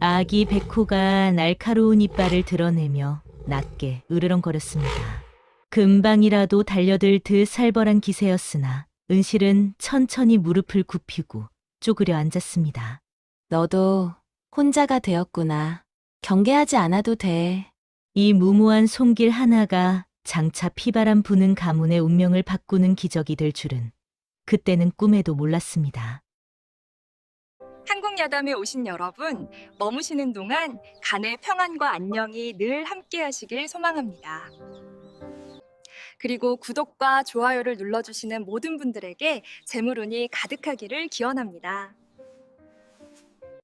아기 백호가 날카로운 이빨을 드러내며 낮게 으르렁거렸습니다. 금방이라도 달려들 듯 살벌한 기세였으나 은실은 천천히 무릎을 굽히고 쪼그려 앉았습니다. 너도 혼자가 되었구나. 경계하지 않아도 돼. 이 무모한 손길 하나가 장차 피바람 부는 가문의 운명을 바꾸는 기적이 될 줄은 그때는 꿈에도 몰랐습니다. 한국 야담에 오신 여러분, 머무시는 동안 간의 평안과 안녕이 늘 함께 하시길 소망합니다. 그리고 구독과 좋아요를 눌러주시는 모든 분들에게 재물운이 가득하기를 기원합니다.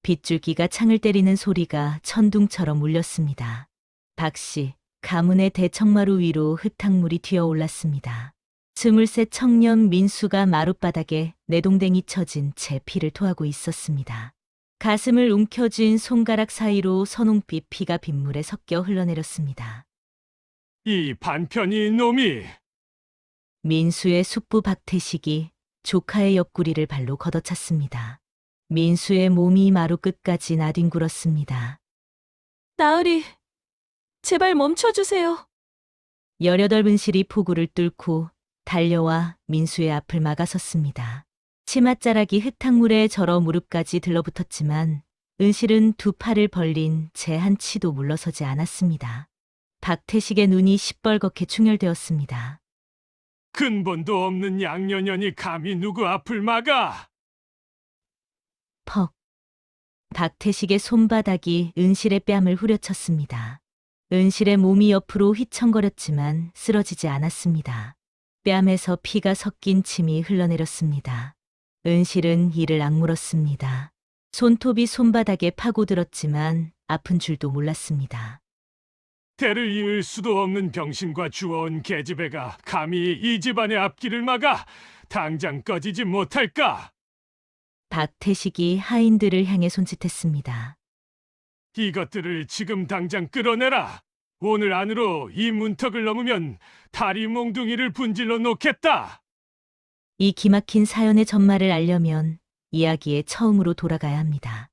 빗줄기가 창을 때리는 소리가 천둥처럼 울렸습니다. 박씨, 가문의 대청마루 위로 흙탕물이 튀어올랐습니다. 23 청년 민수가 마룻바닥에 내동댕이 쳐진 채 피를 토하고 있었습니다. 가슴을 움켜쥔 손가락 사이로 선홍빛 피가 빗물에 섞여 흘러내렸습니다. 이 반편이 놈이 민수의 숙부 박태식이 조카의 옆구리를 발로 걷어찼습니다. 민수의 몸이 마루 끝까지 나뒹굴었습니다. 나으리, 제발 멈춰주세요. 18분실이 폭우를 뚫고 달려와 민수의 앞을 막아섰습니다. 치맛자락이 흙탕물에 절어 무릎까지 들러붙었지만 은실은 두 팔을 벌린 채 한 치도 물러서지 않았습니다. 박태식의 눈이 시뻘겋게 충혈되었습니다. 근본도 없는 양녀년이 감히 누구 앞을 막아? 퍽. 박태식의 손바닥이 은실의 뺨을 후려쳤습니다. 은실의 몸이 옆으로 휘청거렸지만 쓰러지지 않았습니다. 뺨에서 피가 섞인 침이 흘러내렸습니다. 은실은 이를 악물었습니다. 손톱이 손바닥에 파고들었지만 아픈 줄도 몰랐습니다. 대를 이을 수도 없는 병신과 주워온 계집애가 감히 이 집안의 앞길을 막아 당장 꺼지지 못할까? 박태식이 하인들을 향해 손짓했습니다. 이것들을 지금 당장 끌어내라. 오늘 안으로 이 문턱을 넘으면 다리 몽둥이를 분질러 놓겠다. 이 기막힌 사연의 전말을 알려면 이야기에 처음으로 돌아가야 합니다.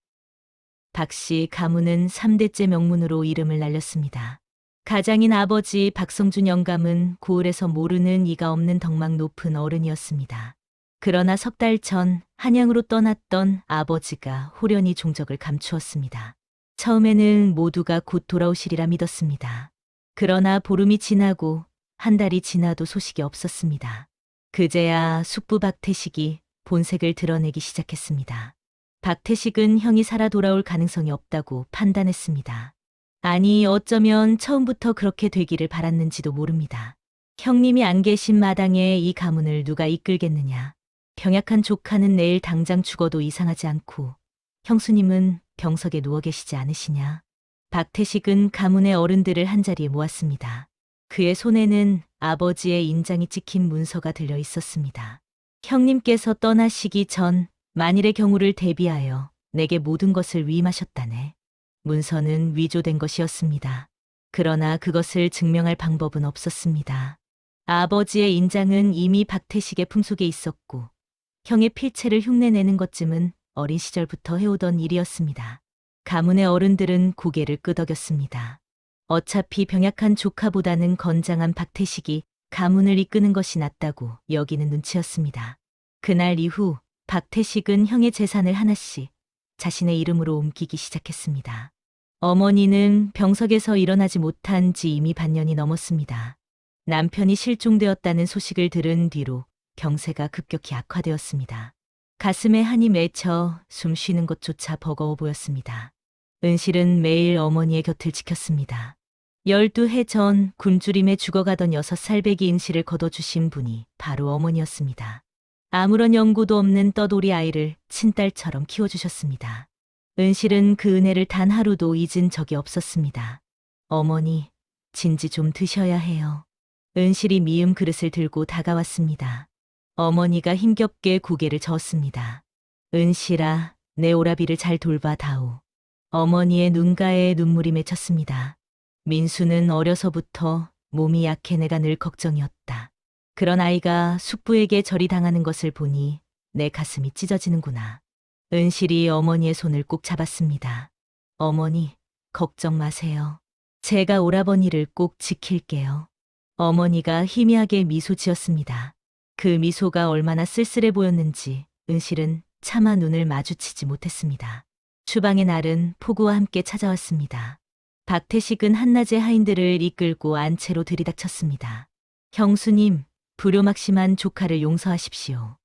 박씨 가문은 3대째 명문으로 이름을 날렸습니다. 가장인 아버지 박성준 영감은 고을에서 모르는 이가 없는 덕망 높은 어른이었습니다. 그러나 석 달 전 한양으로 떠났던 아버지가 호련히 종적을 감추었습니다. 처음에는 모두가 곧 돌아오시리라 믿었습니다. 그러나 보름이 지나고 한 달이 지나도 소식이 없었습니다. 그제야 숙부 박태식이 본색을 드러내기 시작했습니다. 박태식은 형이 살아 돌아올 가능성이 없다고 판단했습니다. 아니, 어쩌면 처음부터 그렇게 되기를 바랐는지도 모릅니다. 형님이 안 계신 마당에 이 가문을 누가 이끌겠느냐. 병약한 조카는 내일 당장 죽어도 이상하지 않고 형수님은 병석에 누워 계시지 않으시냐. 박태식은 가문의 어른들을 한자리에 모았습니다. 그의 손에는 아버지의 인장이 찍힌 문서가 들려 있었습니다. 형님께서 떠나시기 전 만일의 경우를 대비하여 내게 모든 것을 위임하셨다네. 문서는 위조된 것이었습니다. 그러나 그것을 증명할 방법은 없었습니다. 아버지의 인장은 이미 박태식의 품속에 있었고 형의 필체를 흉내내는 것쯤은 어린 시절부터 해오던 일이었습니다. 가문의 어른들은 고개를 끄덕였습니다. 어차피 병약한 조카보다는 건장한 박태식이 가문을 이끄는 것이 낫다고 여기는 눈치였습니다. 그날 이후 박태식은 형의 재산을 하나씩 자신의 이름으로 옮기기 시작했습니다. 어머니는 병석에서 일어나지 못한 지 이미 반년이 넘었습니다. 남편이 실종되었다는 소식을 들은 뒤로 병세가 급격히 악화되었습니다. 가슴에 한이 맺혀 숨 쉬는 것조차 버거워 보였습니다. 은실은 매일 어머니의 곁을 지켰습니다. 12해 전 굶주림에 죽어가던 6살배기 은실을 거둬주신 분이 바로 어머니였습니다. 아무런 연고도 없는 떠돌이 아이를 친딸처럼 키워주셨습니다. 은실은 그 은혜를 단 하루도 잊은 적이 없었습니다. 어머니, 진지 좀 드셔야 해요. 은실이 미음 그릇을 들고 다가왔습니다. 어머니가 힘겹게 고개를 저었습니다. 은실아, 내 오라비를 잘 돌봐 다오. 어머니의 눈가에 눈물이 맺혔습니다. 민수는 어려서부터 몸이 약해 내가 늘 걱정이었다. 그런 아이가 숙부에게 절이 당하는 것을 보니 내 가슴이 찢어지는구나. 은실이 어머니의 손을 꼭 잡았습니다. 어머니, 걱정 마세요. 제가 오라버니를 꼭 지킬게요. 어머니가 희미하게 미소 지었습니다. 그 미소가 얼마나 쓸쓸해 보였는지 은실은 차마 눈을 마주치지 못했습니다. 주방의 날은 폭우와 함께 찾아왔습니다. 박태식은 한낮에 하인들을 이끌고 안채로 들이닥쳤습니다. 형수님, 불효막심한 조카를 용서하십시오.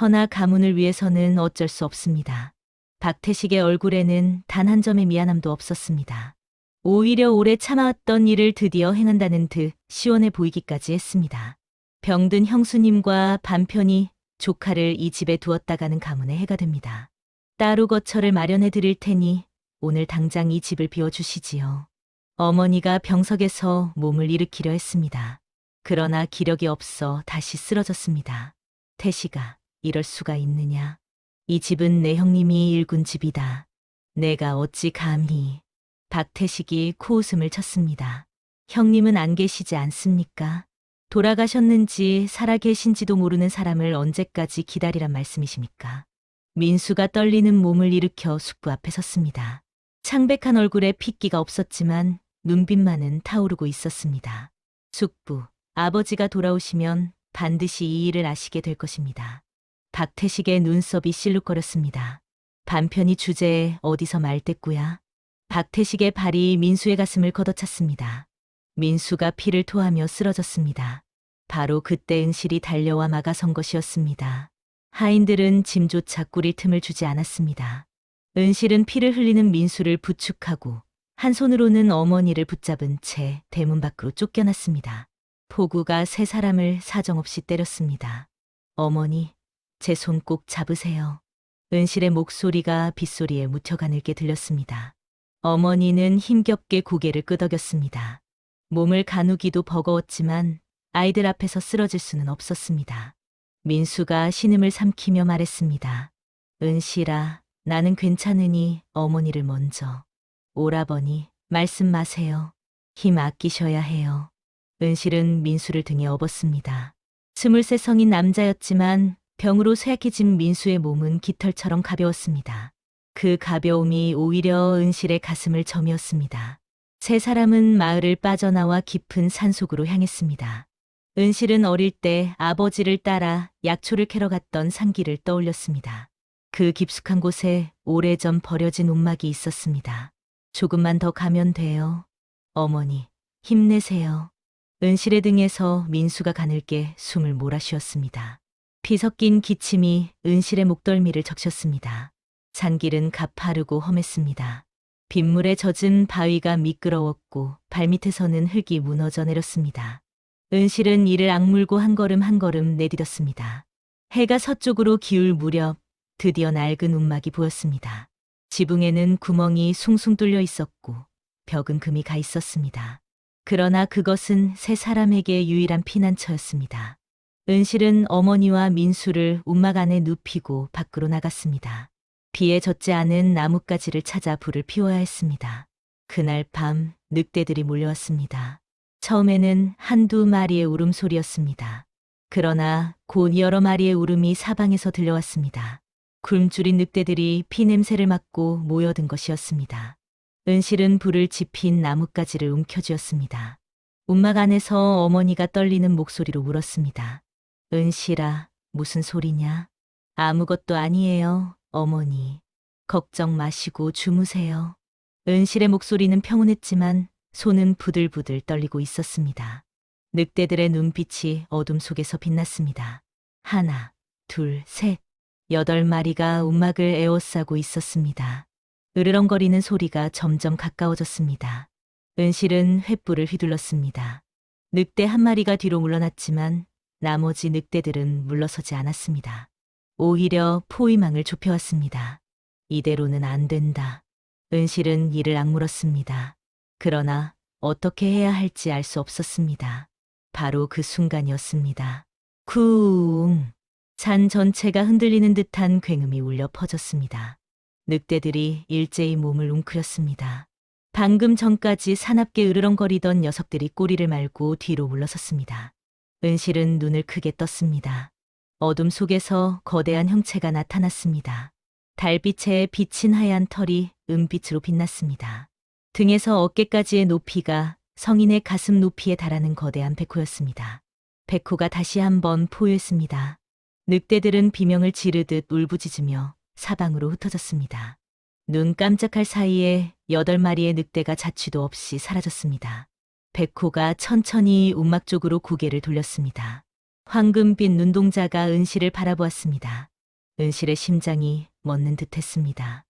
허나 가문을 위해서는 어쩔 수 없습니다. 박태식의 얼굴에는 단 한 점의 미안함도 없었습니다. 오히려 오래 참아왔던 일을 드디어 행한다는 듯 시원해 보이기까지 했습니다. 병든 형수님과 반편이 조카를 이 집에 두었다가는 가문에 해가 됩니다. 따로 거처를 마련해 드릴 테니 오늘 당장 이 집을 비워주시지요. 어머니가 병석에서 몸을 일으키려 했습니다. 그러나 기력이 없어 다시 쓰러졌습니다. 태식아, 이럴 수가 있느냐. 이 집은 내 형님이 일군 집이다. 내가 어찌 감히. 박태식이 코웃음을 쳤습니다. 형님은 안 계시지 않습니까? 돌아가셨는지 살아계신지도 모르는 사람을 언제까지 기다리란 말씀이십니까? 민수가 떨리는 몸을 일으켜 숙부 앞에 섰습니다. 창백한 얼굴에 핏기가 없었지만 눈빛만은 타오르고 있었습니다. 숙부, 아버지가 돌아오시면 반드시 이 일을 아시게 될 것입니다. 박태식의 눈썹이 실룩거렸습니다. 반편이 주제에 어디서 말대꾸야? 박태식의 발이 민수의 가슴을 걷어찼습니다. 민수가 피를 토하며 쓰러졌습니다. 바로 그때 은실이 달려와 막아선 것이었습니다. 하인들은 짐조차 꾸릴 틈을 주지 않았습니다. 은실은 피를 흘리는 민수를 부축하고 한 손으로는 어머니를 붙잡은 채 대문 밖으로 쫓겨났습니다. 폭우가 세 사람을 사정없이 때렸습니다. 어머니, 제 손 꼭 잡으세요. 은실의 목소리가 빗소리에 묻혀 가늘게 들렸습니다. 어머니는 힘겹게 고개를 끄덕였습니다. 몸을 가누기도 버거웠지만 아이들 앞에서 쓰러질 수는 없었습니다. 민수가 신음을 삼키며 말했습니다. 은실아, 나는 괜찮으니 어머니를 먼저. 오라버니, 말씀 마세요. 힘 아끼셔야 해요. 은실은 민수를 등에 업었습니다. 23성인 남자였지만 병으로 쇠약해진 민수의 몸은 깃털처럼 가벼웠습니다. 그 가벼움이 오히려 은실의 가슴을 저미었습니다. 세 사람은 마을을 빠져나와 깊은 산속으로 향했습니다. 은실은 어릴 때 아버지를 따라 약초를 캐러 갔던 산길을 떠올렸습니다. 그 깊숙한 곳에 오래전 버려진 움막이 있었습니다. 조금만 더 가면 돼요. 어머니, 힘내세요. 은실의 등에서 민수가 가늘게 숨을 몰아쉬었습니다. 피 섞인 기침이 은실의 목덜미를 적셨습니다. 산길은 가파르고 험했습니다. 빗물에 젖은 바위가 미끄러웠고 발밑에서는 흙이 무너져 내렸습니다. 은실은 이를 악물고 한 걸음 한 걸음 내디뎠습니다. 해가 서쪽으로 기울 무렵 드디어 낡은 움막이 보였습니다. 지붕에는 구멍이 숭숭 뚫려 있었고 벽은 금이 가 있었습니다. 그러나 그것은 세 사람에게 유일한 피난처였습니다. 은실은 어머니와 민수를 움막 안에 눕히고 밖으로 나갔습니다. 비에 젖지 않은 나뭇가지를 찾아 불을 피워야 했습니다. 그날 밤 늑대들이 몰려왔습니다. 처음에는 한두 마리의 울음소리였습니다. 그러나 곧 여러 마리의 울음이 사방에서 들려왔습니다. 굶주린 늑대들이 피냄새를 맡고 모여든 것이었습니다. 은실은 불을 지핀 나뭇가지를 움켜쥐었습니다. 움막 안에서 어머니가 떨리는 목소리로 물었습니다. 은실아, 무슨 소리냐? 아무것도 아니에요, 어머니. 걱정 마시고 주무세요. 은실의 목소리는 평온했지만 손은 부들부들 떨리고 있었습니다. 늑대들의 눈빛이 어둠 속에서 빛났습니다. 하나, 둘, 셋. 8마리가 움막을 에워싸고 있었습니다. 으르렁거리는 소리가 점점 가까워졌습니다. 은실은 횃불을 휘둘렀습니다. 늑대 한 마리가 뒤로 물러났지만 나머지 늑대들은 물러서지 않았습니다. 오히려 포위망을 좁혀왔습니다. 이대로는 안 된다. 은실은 이를 악물었습니다. 그러나 어떻게 해야 할지 알 수 없었습니다. 바로 그 순간이었습니다. 쿵! 산 전체가 흔들리는 듯한 굉음이 울려 퍼졌습니다. 늑대들이 일제히 몸을 웅크렸습니다. 방금 전까지 사납게 으르렁거리던 녀석들이 꼬리를 말고 뒤로 물러섰습니다. 은실은 눈을 크게 떴습니다. 어둠 속에서 거대한 형체가 나타났습니다. 달빛에 비친 하얀 털이 은빛으로 빛났습니다. 등에서 어깨까지의 높이가 성인의 가슴 높이에 달하는 거대한 백호였습니다. 백호가 다시 한번 포효했습니다. 늑대들은 비명을 지르듯 울부짖으며 사방으로 흩어졌습니다. 눈 깜짝할 사이에 8마리의 늑대가 자취도 없이 사라졌습니다. 백호가 천천히 움막 쪽으로 고개를 돌렸습니다. 황금빛 눈동자가 은실을 바라보았습니다. 은실의 심장이 멎는 듯했습니다.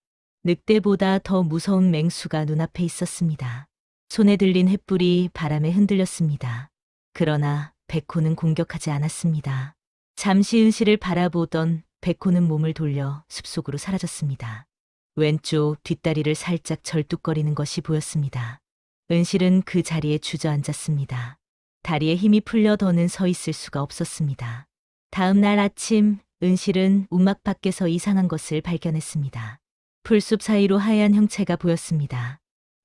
늑대보다 더 무서운 맹수가 눈앞에 있었습니다. 손에 들린 횃불이 바람에 흔들렸습니다. 그러나 백호는 공격하지 않았습니다. 잠시 은실을 바라보던 백호는 몸을 돌려 숲속으로 사라졌습니다. 왼쪽 뒷다리를 살짝 절뚝거리는 것이 보였습니다. 은실은 그 자리에 주저앉았습니다. 다리에 힘이 풀려 더는 서 있을 수가 없었습니다. 다음 날 아침 은실은 움막 밖에서 이상한 것을 발견했습니다. 풀숲 사이로 하얀 형체가 보였습니다.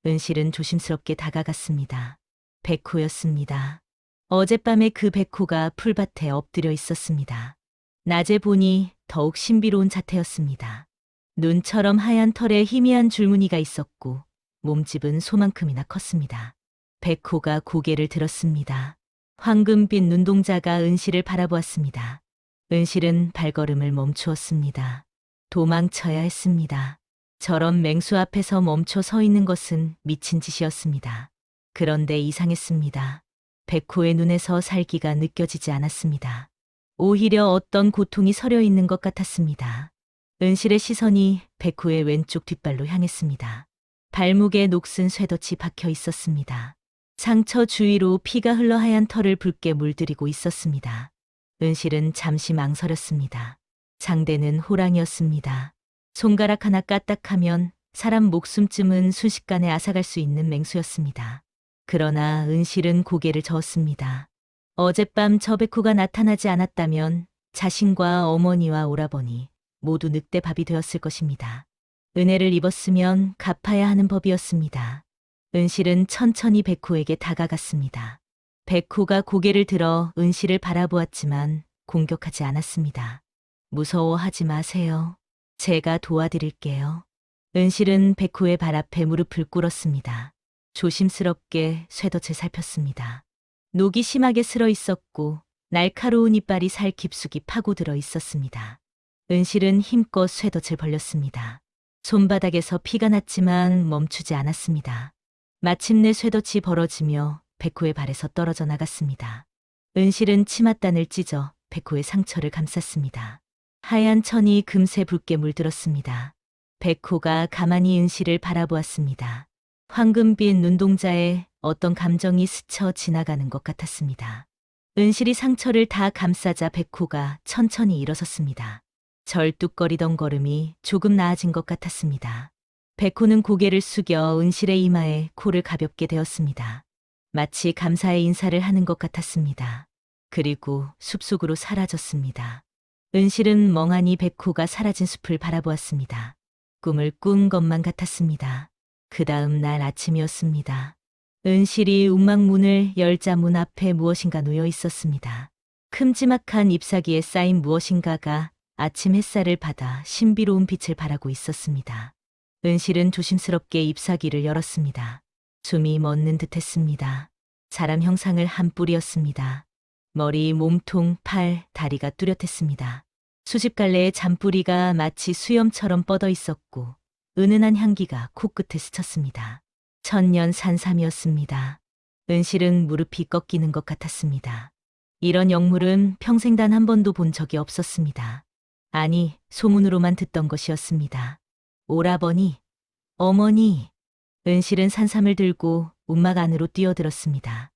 은실은 조심스럽게 다가갔습니다. 백호였습니다. 어젯밤에 그 백호가 풀밭에 엎드려 있었습니다. 낮에 보니 더욱 신비로운 자태였습니다. 눈처럼 하얀 털에 희미한 줄무늬가 있었고 몸집은 소만큼이나 컸습니다. 백호가 고개를 들었습니다. 황금빛 눈동자가 은실을 바라보았습니다. 은실은 발걸음을 멈추었습니다. 도망쳐야 했습니다. 저런 맹수 앞에서 멈춰 서 있는 것은 미친 짓이었습니다. 그런데 이상했습니다. 백호의 눈에서 살기가 느껴지지 않았습니다. 오히려 어떤 고통이 서려 있는 것 같았습니다. 은실의 시선이 백호의 왼쪽 뒷발로 향했습니다. 발목에 녹슨 쇠덫이 박혀 있었습니다. 상처 주위로 피가 흘러 하얀 털을 붉게 물들이고 있었습니다. 은실은 잠시 망설였습니다. 상대는 호랑이였습니다. 손가락 하나 까딱하면 사람 목숨쯤은 순식간에 앗아갈 수 있는 맹수였습니다. 그러나 은실은 고개를 저었습니다. 어젯밤 저 백호가 나타나지 않았다면 자신과 어머니와 오라버니 모두 늑대밥이 되었을 것입니다. 은혜를 입었으면 갚아야 하는 법이었습니다. 은실은 천천히 백호에게 다가갔습니다. 백호가 고개를 들어 은실을 바라보았지만 공격하지 않았습니다. 무서워하지 마세요. 제가 도와드릴게요. 은실은 백호의 발 앞에 무릎을 꿇었습니다. 조심스럽게 쇠덫을 살폈습니다. 녹이 심하게 슬어 있었고 날카로운 이빨이 살 깊숙이 파고들어 있었습니다. 은실은 힘껏 쇠덫을 벌렸습니다. 손바닥에서 피가 났지만 멈추지 않았습니다. 마침내 쇠덫이 벌어지며 백호의 발에서 떨어져 나갔습니다. 은실은 치맛단을 찢어 백호의 상처를 감쌌습니다. 하얀 천이 금세 붉게 물들었습니다. 백호가 가만히 은실을 바라보았습니다. 황금빛 눈동자에 어떤 감정이 스쳐 지나가는 것 같았습니다. 은실이 상처를 다 감싸자 백호가 천천히 일어섰습니다. 절뚝거리던 걸음이 조금 나아진 것 같았습니다. 백호는 고개를 숙여 은실의 이마에 코를 가볍게 대었습니다. 마치 감사의 인사를 하는 것 같았습니다. 그리고 숲속으로 사라졌습니다. 은실은 멍하니 백호가 사라진 숲을 바라보았습니다. 꿈을 꾼 것만 같았습니다. 그 다음 날 아침이었습니다. 은실이 움막 문을 열자 문 앞에 무엇인가 놓여 있었습니다. 큼지막한 잎사귀에 쌓인 무엇인가가 아침 햇살을 받아 신비로운 빛을 발하고 있었습니다. 은실은 조심스럽게 잎사귀를 열었습니다. 숨이 멎는 듯했습니다. 사람 형상을 한 뿔이었습니다. 머리, 몸통, 팔, 다리가 뚜렷했습니다. 수십 갈래의 잔뿌리가 마치 수염처럼 뻗어 있었고 은은한 향기가 코끝에 스쳤습니다. 천년 산삼이었습니다. 은실은 무릎이 꺾이는 것 같았습니다. 이런 영물은 평생 단 한 번도 본 적이 없었습니다. 아니, 소문으로만 듣던 것이었습니다. 오라버니, 어머니. 은실은 산삼을 들고 움막 안으로 뛰어들었습니다.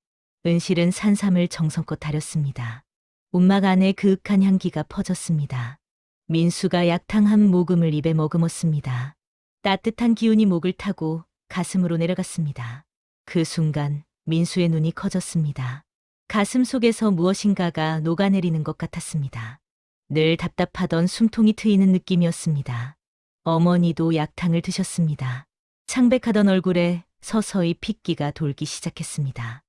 은실은 산삼을 정성껏 다렸습니다. 움막 안에 그윽한 향기가 퍼졌습니다. 민수가 약탕 한 모금을 입에 머금었습니다. 따뜻한 기운이 목을 타고 가슴으로 내려갔습니다. 그 순간 민수의 눈이 커졌습니다. 가슴 속에서 무엇인가가 녹아내리는 것 같았습니다. 늘 답답하던 숨통이 트이는 느낌이었습니다. 어머니도 약탕을 드셨습니다. 창백하던 얼굴에 서서히 핏기가 돌기 시작했습니다.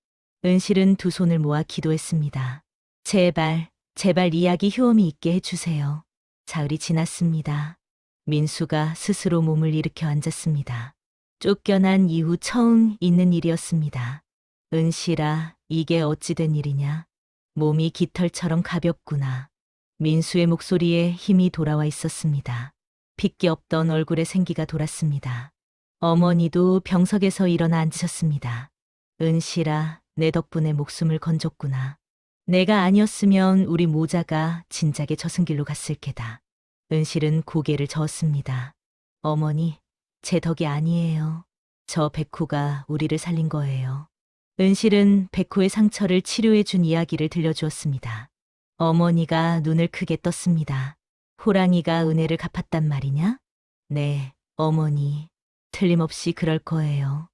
은실은 두 손을 모아 기도했습니다. 제발, 제발 이야기 효험이 있게 해주세요. 사흘이 지났습니다. 민수가 스스로 몸을 일으켜 앉았습니다. 쫓겨난 이후 처음 있는 일이었습니다. 은실아, 이게 어찌 된 일이냐? 몸이 깃털처럼 가볍구나. 민수의 목소리에 힘이 돌아와 있었습니다. 핏기 없던 얼굴에 생기가 돌았습니다. 어머니도 병석에서 일어나 앉으셨습니다. 은실아, 내 덕분에 목숨을 건졌구나. 내가 아니었으면 우리 모자가 진작에 저승길로 갔을 게다. 은실은 고개를 저었습니다. 어머니, 제 덕이 아니에요. 저 백호가 우리를 살린 거예요. 은실은 백호의 상처를 치료해 준 이야기를 들려주었습니다. 어머니가 눈을 크게 떴습니다. 호랑이가 은혜를 갚았단 말이냐? 네, 어머니. 틀림없이 그럴 거예요.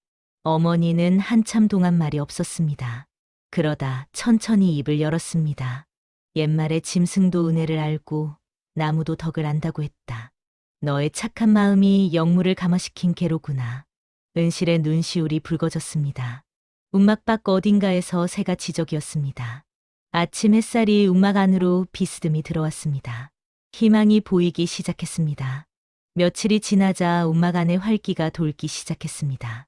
어머니는 한참 동안 말이 없었습니다. 그러다 천천히 입을 열었습니다. 옛말에 짐승도 은혜를 알고 나무도 덕을 안다고 했다. 너의 착한 마음이 영물을 감화시킨 계로구나. 은실의 눈시울이 붉어졌습니다. 움막 밖 어딘가에서 새가 지저귀었습니다. 아침 햇살이 움막 안으로 비스듬히 들어왔습니다. 희망이 보이기 시작했습니다. 며칠이 지나자 움막 안에 활기가 돌기 시작했습니다.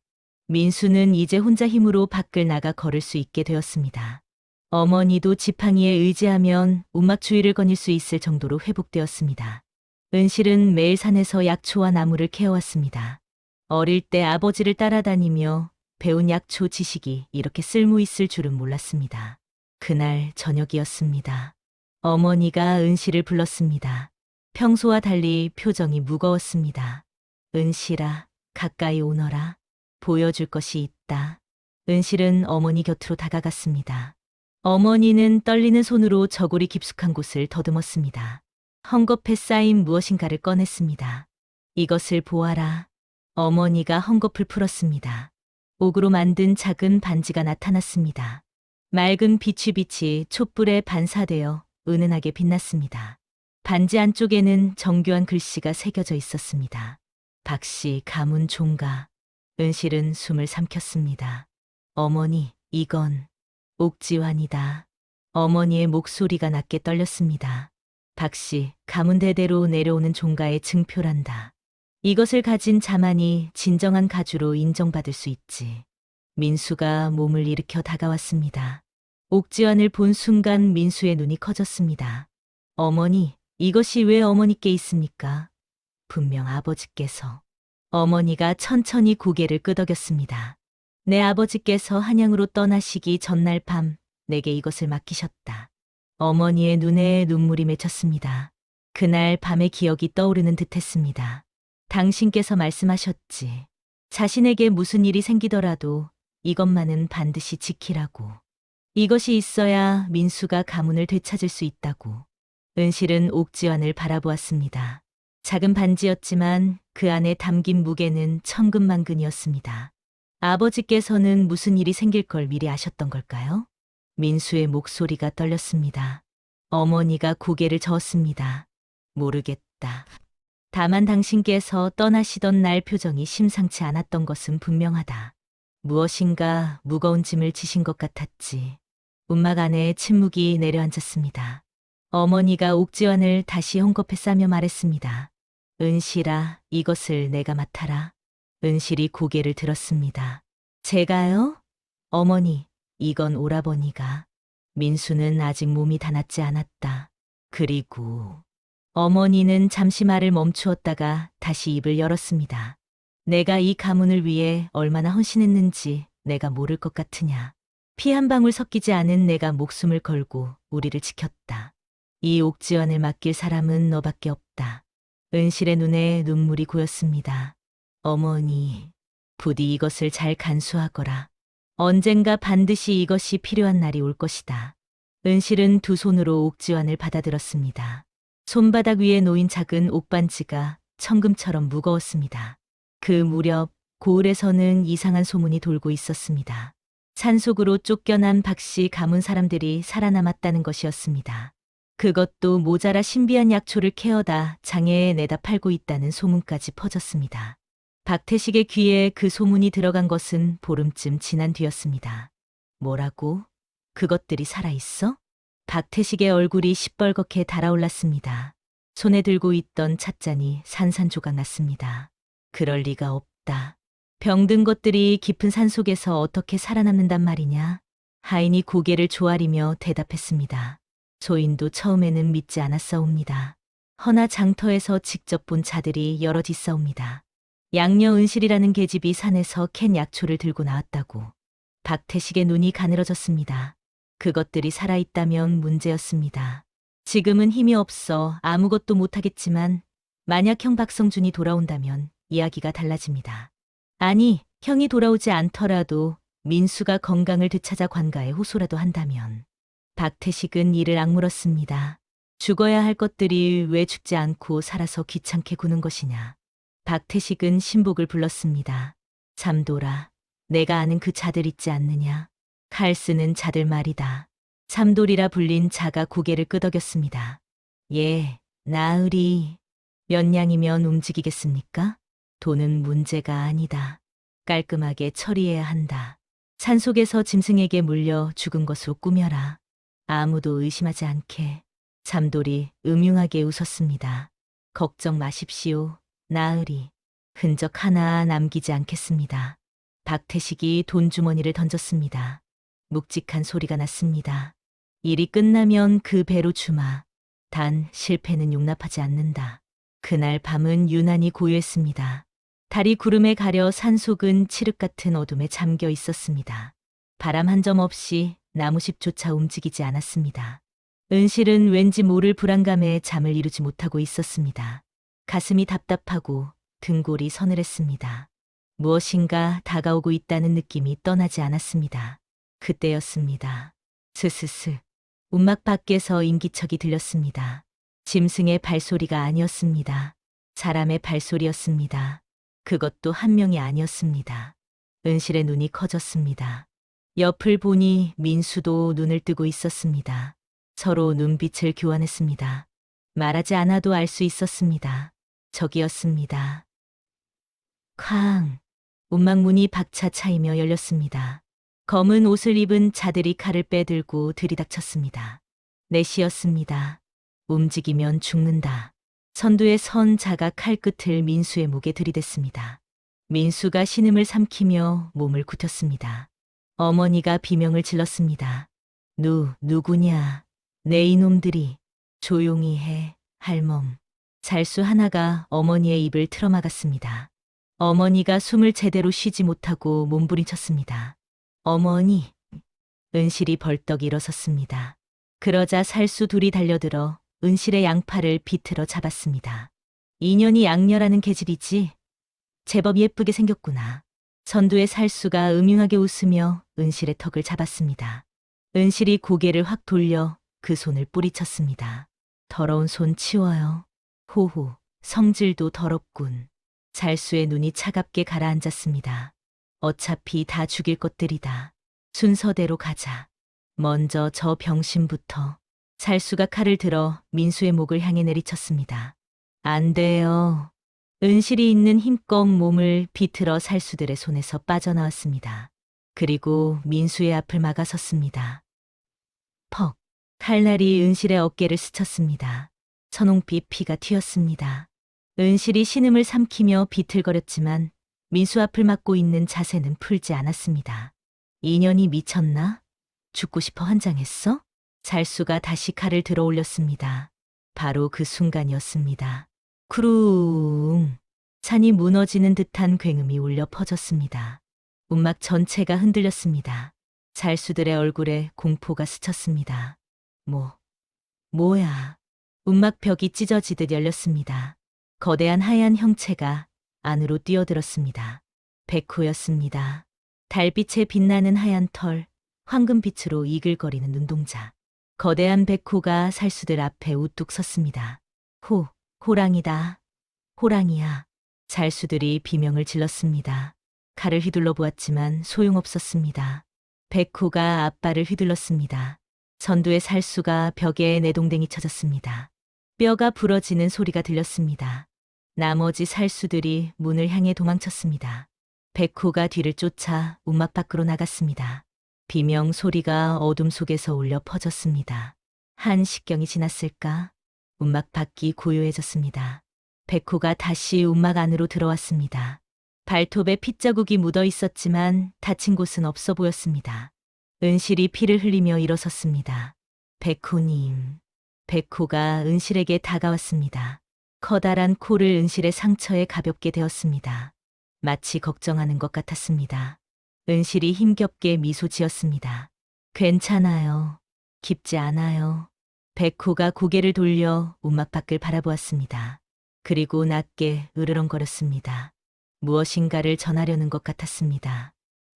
민수는 이제 혼자 힘으로 밖을 나가 걸을 수 있게 되었습니다. 어머니도 지팡이에 의지하면 움막 주위를 거닐 수 있을 정도로 회복되었습니다. 은실은 매일 산에서 약초와 나무를 캐어왔습니다. 어릴 때 아버지를 따라다니며 배운 약초 지식이 이렇게 쓸모 있을 줄은 몰랐습니다. 그날 저녁이었습니다. 어머니가 은실을 불렀습니다. 평소와 달리 표정이 무거웠습니다. 은실아, 가까이 오너라. 보여줄 것이 있다. 은실은 어머니 곁으로 다가갔습니다. 어머니는 떨리는 손으로 저고리 깊숙한 곳을 더듬었습니다. 헝겊에 쌓인 무엇인가를 꺼냈습니다. 이것을 보아라. 어머니가 헝겊을 풀었습니다. 옥으로 만든 작은 반지가 나타났습니다. 맑은 빛이 촛불에 반사되어 은은하게 빛났습니다. 반지 안쪽에는 정교한 글씨가 새겨져 있었습니다. 박씨 가문 종가. 은실은 숨을 삼켰습니다. 어머니, 이건 옥지환이다. 어머니의 목소리가 낮게 떨렸습니다. 박씨, 가문 대대로 내려오는 종가의 증표란다. 이것을 가진 자만이 진정한 가주로 인정받을 수 있지. 민수가 몸을 일으켜 다가왔습니다. 옥지환을 본 순간 민수의 눈이 커졌습니다. 어머니, 이것이 왜 어머니께 있습니까? 분명 아버지께서. 어머니가 천천히 고개를 끄덕였습니다. 내 아버지께서 한양으로 떠나시기 전날 밤 내게 이것을 맡기셨다. 어머니의 눈에 눈물이 맺혔습니다. 그날 밤의 기억이 떠오르는 듯했습니다. 당신께서 말씀하셨지. 자신에게 무슨 일이 생기더라도 이것만은 반드시 지키라고. 이것이 있어야 민수가 가문을 되찾을 수 있다고. 은실은 옥지환을 바라보았습니다. 작은 반지였지만 그 안에 담긴 무게는 천근만근이었습니다. 아버지께서는 무슨 일이 생길 걸 미리 아셨던 걸까요? 민수의 목소리가 떨렸습니다. 어머니가 고개를 저었습니다. 모르겠다. 다만 당신께서 떠나시던 날 표정이 심상치 않았던 것은 분명하다. 무엇인가 무거운 짐을 지신 것 같았지. 움막 안에 침묵이 내려앉았습니다. 어머니가 옥지환을 다시 헝겊에 싸며 말했습니다. 은실아, 이것을 내가 맡아라. 은실이 고개를 들었습니다. 제가요? 어머니, 이건 오라버니가. 민수는 아직 몸이 다 낫지 않았다. 그리고 어머니는 잠시 말을 멈추었다가 다시 입을 열었습니다. 내가 이 가문을 위해 얼마나 헌신했는지 내가 모를 것 같으냐. 피 한 방울 섞이지 않은 내가 목숨을 걸고 우리를 지켰다. 이 옥지환을 맡길 사람은 너밖에 없다. 은실의 눈에 눈물이 고였습니다. 어머니, 부디 이것을 잘 간수하거라. 언젠가 반드시 이것이 필요한 날이 올 것이다. 은실은 두 손으로 옥지환을 받아들었습니다. 손바닥 위에 놓인 작은 옥반지가 청금처럼 무거웠습니다. 그 무렵 고을에서는 이상한 소문이 돌고 있었습니다. 산속으로 쫓겨난 박씨 가문 사람들이 살아남았다는 것이었습니다. 그것도 모자라 신비한 약초를 캐어다 장애에 내다 팔고 있다는 소문까지 퍼졌습니다. 박태식의 귀에 그 소문이 들어간 것은 보름쯤 지난 뒤였습니다. 뭐라고? 그것들이 살아있어? 박태식의 얼굴이 시뻘겋게 달아올랐습니다. 손에 들고 있던 찻잔이 산산조각 났습니다. 그럴 리가 없다. 병든 것들이 깊은 산속에서 어떻게 살아남는단 말이냐? 하인이 고개를 조아리며 대답했습니다. 소인도 처음에는 믿지 않았사옵니다. 허나 장터에서 직접 본 자들이 여럿 있사옵니다. 양녀 은실이라는 계집이 산에서 캔 약초를 들고 나왔다고. 박태식의 눈이 가늘어졌습니다. 그것들이 살아있다면 문제였습니다. 지금은 힘이 없어 아무것도 못하겠지만 만약 형 박성준이 돌아온다면 이야기가 달라집니다. 아니, 형이 돌아오지 않더라도 민수가 건강을 되찾아 관가에 호소라도 한다면. 박태식은 이를 악물었습니다. 죽어야 할 것들이 왜 죽지 않고 살아서 귀찮게 구는 것이냐. 박태식은 신복을 불렀습니다. 잠돌아, 내가 아는 그 자들 있지 않느냐. 칼 쓰는 자들 말이다. 참돌이라 불린 자가 고개를 끄덕였습니다. 예, 나으리. 몇 냥이면 움직이겠습니까? 돈은 문제가 아니다. 깔끔하게 처리해야 한다. 산속에서 짐승에게 물려 죽은 것으로 꾸며라. 아무도 의심하지 않게. 잠돌이 음흉하게 웃었습니다. 걱정 마십시오, 나으리. 흔적 하나 남기지 않겠습니다. 박태식이 돈주머니를 던졌습니다. 묵직한 소리가 났습니다. 일이 끝나면 그 배로 주마. 단 실패는 용납하지 않는다. 그날 밤은 유난히 고요했습니다. 달이 구름에 가려 산속은 칠흑 같은 어둠에 잠겨 있었습니다. 바람 한 점 없이 나무십조차 움직이지 않았습니다. 은실은 왠지 모를 불안감에 잠을 이루지 못하고 있었습니다. 가슴이 답답하고 등골이 서늘했습니다. 무엇인가 다가오고 있다는 느낌이 떠나지 않았습니다. 그때였습니다. 스스스. 움막 밖에서 인기척이 들렸습니다. 짐승의 발소리가 아니었습니다. 사람의 발소리였습니다. 그것도 한 명이 아니었습니다. 은실의 눈이 커졌습니다. 옆을 보니 민수도 눈을 뜨고 있었습니다. 서로 눈빛을 교환했습니다. 말하지 않아도 알 수 있었습니다. 적이었습니다. 쾅! 움막 문이 박차 차이며 열렸습니다. 검은 옷을 입은 자들이 칼을 빼들고 들이닥쳤습니다. 넷이었습니다. 움직이면 죽는다. 선두에 선 자가 칼끝을 민수의 목에 들이댔습니다. 민수가 신음을 삼키며 몸을 굽혔습니다. 어머니가 비명을 질렀습니다. 누구냐? 내 이놈들이. 조용히 해, 할멈. 잘수 하나가 어머니의 입을 틀어막았습니다. 어머니가 숨을 제대로 쉬지 못하고 몸부림쳤습니다. 어머니. 은실이 벌떡 일어섰습니다. 그러자 살수 둘이 달려들어 은실의 양팔을 비틀어 잡았습니다. 인연이 양녀라는 계집이지. 제법 예쁘게 생겼구나. 선두의 살수가 음흉하게 웃으며 은실의 턱을 잡았습니다. 은실이 고개를 확 돌려 그 손을 뿌리쳤습니다. 더러운 손 치워요. 호호, 성질도 더럽군. 살수의 눈이 차갑게 가라앉았습니다. 어차피 다 죽일 것들이다. 순서대로 가자. 먼저 저 병신부터. 살수가 칼을 들어 민수의 목을 향해 내리쳤습니다. 안 돼요. 은실이 있는 힘껏 몸을 비틀어 살수들의 손에서 빠져나왔습니다. 그리고 민수의 앞을 막아섰습니다. 퍽! 칼날이 은실의 어깨를 스쳤습니다. 선홍빛 피가 튀었습니다. 은실이 신음을 삼키며 비틀거렸지만 민수 앞을 막고 있는 자세는 풀지 않았습니다. 인연이 미쳤나? 죽고 싶어 환장했어? 살수가 다시 칼을 들어 올렸습니다. 바로 그 순간이었습니다. 쿠룽! 산이 무너지는 듯한 굉음이 울려 퍼졌습니다. 움막 전체가 흔들렸습니다. 살수들의 얼굴에 공포가 스쳤습니다. 뭐야. 움막 벽이 찢어지듯 열렸습니다. 거대한 하얀 형체가 안으로 뛰어들었습니다. 백호였습니다. 달빛에 빛나는 하얀 털, 황금빛으로 이글거리는 눈동자. 거대한 백호가 살수들 앞에 우뚝 섰습니다. 호랑이다. 호랑이야. 살수들이 비명을 질렀습니다. 칼을 휘둘러 보았지만 소용없었습니다. 백호가 앞발을 휘둘렀습니다. 선두의 살수가 벽에 내동댕이 쳐졌습니다. 뼈가 부러지는 소리가 들렸습니다. 나머지 살수들이 문을 향해 도망쳤습니다. 백호가 뒤를 쫓아 움막 밖으로 나갔습니다. 비명 소리가 어둠 속에서 울려 퍼졌습니다. 한 식경이 지났을까? 움막 밖이 고요해졌습니다. 백호가 다시 움막 안으로 들어왔습니다. 발톱에 핏자국이 묻어 있었지만 다친 곳은 없어 보였습니다. 은실이 피를 흘리며 일어섰습니다. 백호님. 백호가 은실에게 다가왔습니다. 커다란 코를 은실의 상처에 가볍게 대었습니다. 마치 걱정하는 것 같았습니다. 은실이 힘겹게 미소 지었습니다. 괜찮아요. 깊지 않아요. 백호가 고개를 돌려 움막 밖을 바라보았습니다. 그리고 낮게 으르렁거렸습니다. 무엇인가를 전하려는 것 같았습니다.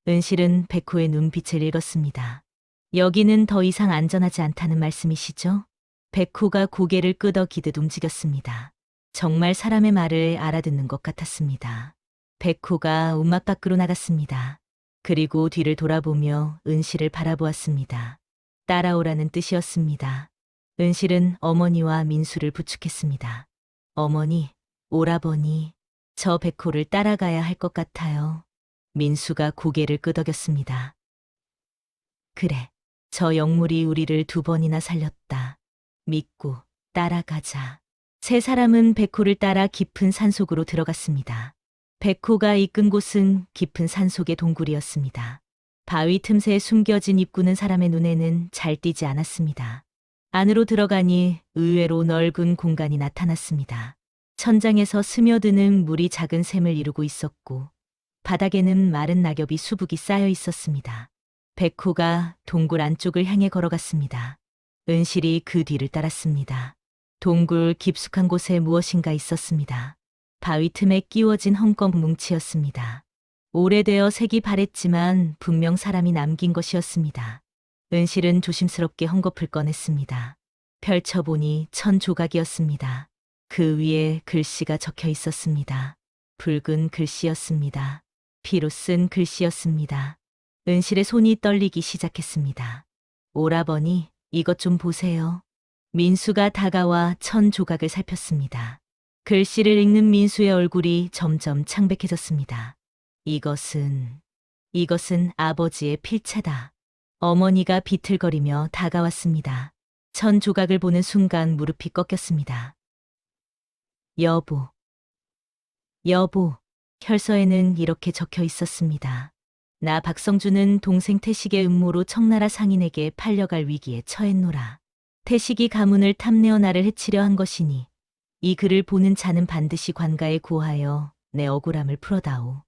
은실은 백호의 눈빛을 읽었습니다. 여기는 더 이상 안전하지 않다는 말씀이시죠? 백호가 고개를 끄덕이듯 움직였습니다. 정말 사람의 말을 알아듣는 것 같았습니다. 백호가 움막 밖으로 나갔습니다. 그리고 뒤를 돌아보며 은실을 바라보았습니다. 따라오라는 뜻이었습니다. 은실은 어머니와 민수를 부축했습니다. 어머니, 오라버니, 저 백호를 따라가야 할 것 같아요. 민수가 고개를 끄덕였습니다. 그래, 저 영물이 우리를 2번이나 살렸다. 믿고 따라가자. 세 사람은 백호를 따라 깊은 산속으로 들어갔습니다. 백호가 이끈 곳은 깊은 산속의 동굴이었습니다. 바위 틈새에 숨겨진 입구는 사람의 눈에는 잘 띄지 않았습니다. 안으로 들어가니 의외로 넓은 공간이 나타났습니다. 천장에서 스며드는 물이 작은 샘을 이루고 있었고 바닥에는 마른 낙엽이 수북이 쌓여 있었습니다. 백호가 동굴 안쪽을 향해 걸어갔습니다. 은실이 그 뒤를 따랐습니다. 동굴 깊숙한 곳에 무엇인가 있었습니다. 바위 틈에 끼워진 헝겊 뭉치였습니다. 오래되어 색이 바랬지만 분명 사람이 남긴 것이었습니다. 은실은 조심스럽게 헝겊을 꺼냈습니다. 펼쳐보니 1000조각이었습니다. 그 위에 글씨가 적혀 있었습니다. 붉은 글씨였습니다. 피로 쓴 글씨였습니다. 은실의 손이 떨리기 시작했습니다. 오라버니, 이것 좀 보세요. 민수가 다가와 1000조각을 살폈습니다. 글씨를 읽는 민수의 얼굴이 점점 창백해졌습니다. 이것은 아버지의 필체다. 어머니가 비틀거리며 다가왔습니다. 1000조각을 보는 순간 무릎이 꺾였습니다. 여보. 혈서에는 이렇게 적혀 있었습니다. 나 박성주는 동생 태식의 음모로 청나라 상인에게 팔려갈 위기에 처했노라. 태식이 가문을 탐내어 나를 해치려 한 것이니 이 글을 보는 자는 반드시 관가에 고하여 내 억울함을 풀어다오.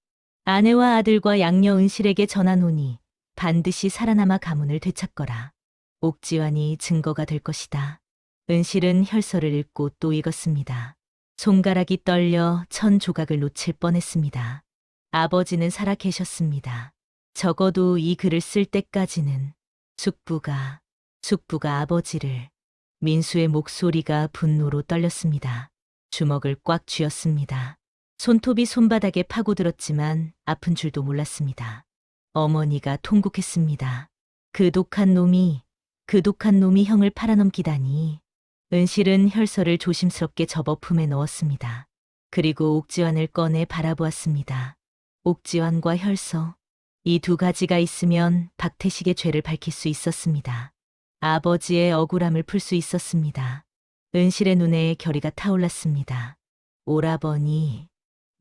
아내와 아들과 양녀 은실에게 전하노니 반드시 살아남아 가문을 되찾거라. 옥지환이 증거가 될 것이다. 은실은 혈서를 읽고 또 읽었습니다. 손가락이 떨려 1000조각을 놓칠 뻔했습니다. 아버지는 살아 계셨습니다. 적어도 이 글을 쓸 때까지는 숙부가 아버지를. 민수의 목소리가 분노로 떨렸습니다. 주먹을 꽉 쥐었습니다. 손톱이 손바닥에 파고들었지만 아픈 줄도 몰랐습니다. 어머니가 통곡했습니다. 그 독한 놈이 형을 팔아넘기다니. 은실은 혈서를 조심스럽게 접어 품에 넣었습니다. 그리고 옥지환을 꺼내 바라보았습니다. 옥지환과 혈서, 이 2가지가 있으면 박태식의 죄를 밝힐 수 있었습니다. 아버지의 억울함을 풀 수 있었습니다. 은실의 눈에 결의가 타올랐습니다. 오라버니,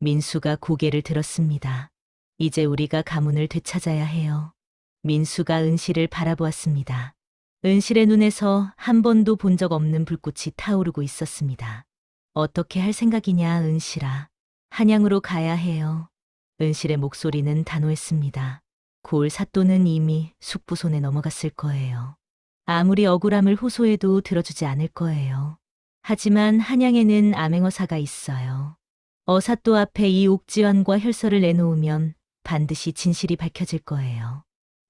민수가 고개를 들었습니다. 이제 우리가 가문을 되찾아야 해요. 민수가 은실을 바라보았습니다. 은실의 눈에서 한 번도 본 적 없는 불꽃이 타오르고 있었습니다. 어떻게 할 생각이냐, 은실아. 한양으로 가야 해요. 은실의 목소리는 단호했습니다. 고을 사또는 이미 숙부 손에 넘어갔을 거예요. 아무리 억울함을 호소해도 들어주지 않을 거예요. 하지만 한양에는 암행어사가 있어요. 어사또 앞에 이 옥지환과 혈서를 내놓으면 반드시 진실이 밝혀질 거예요.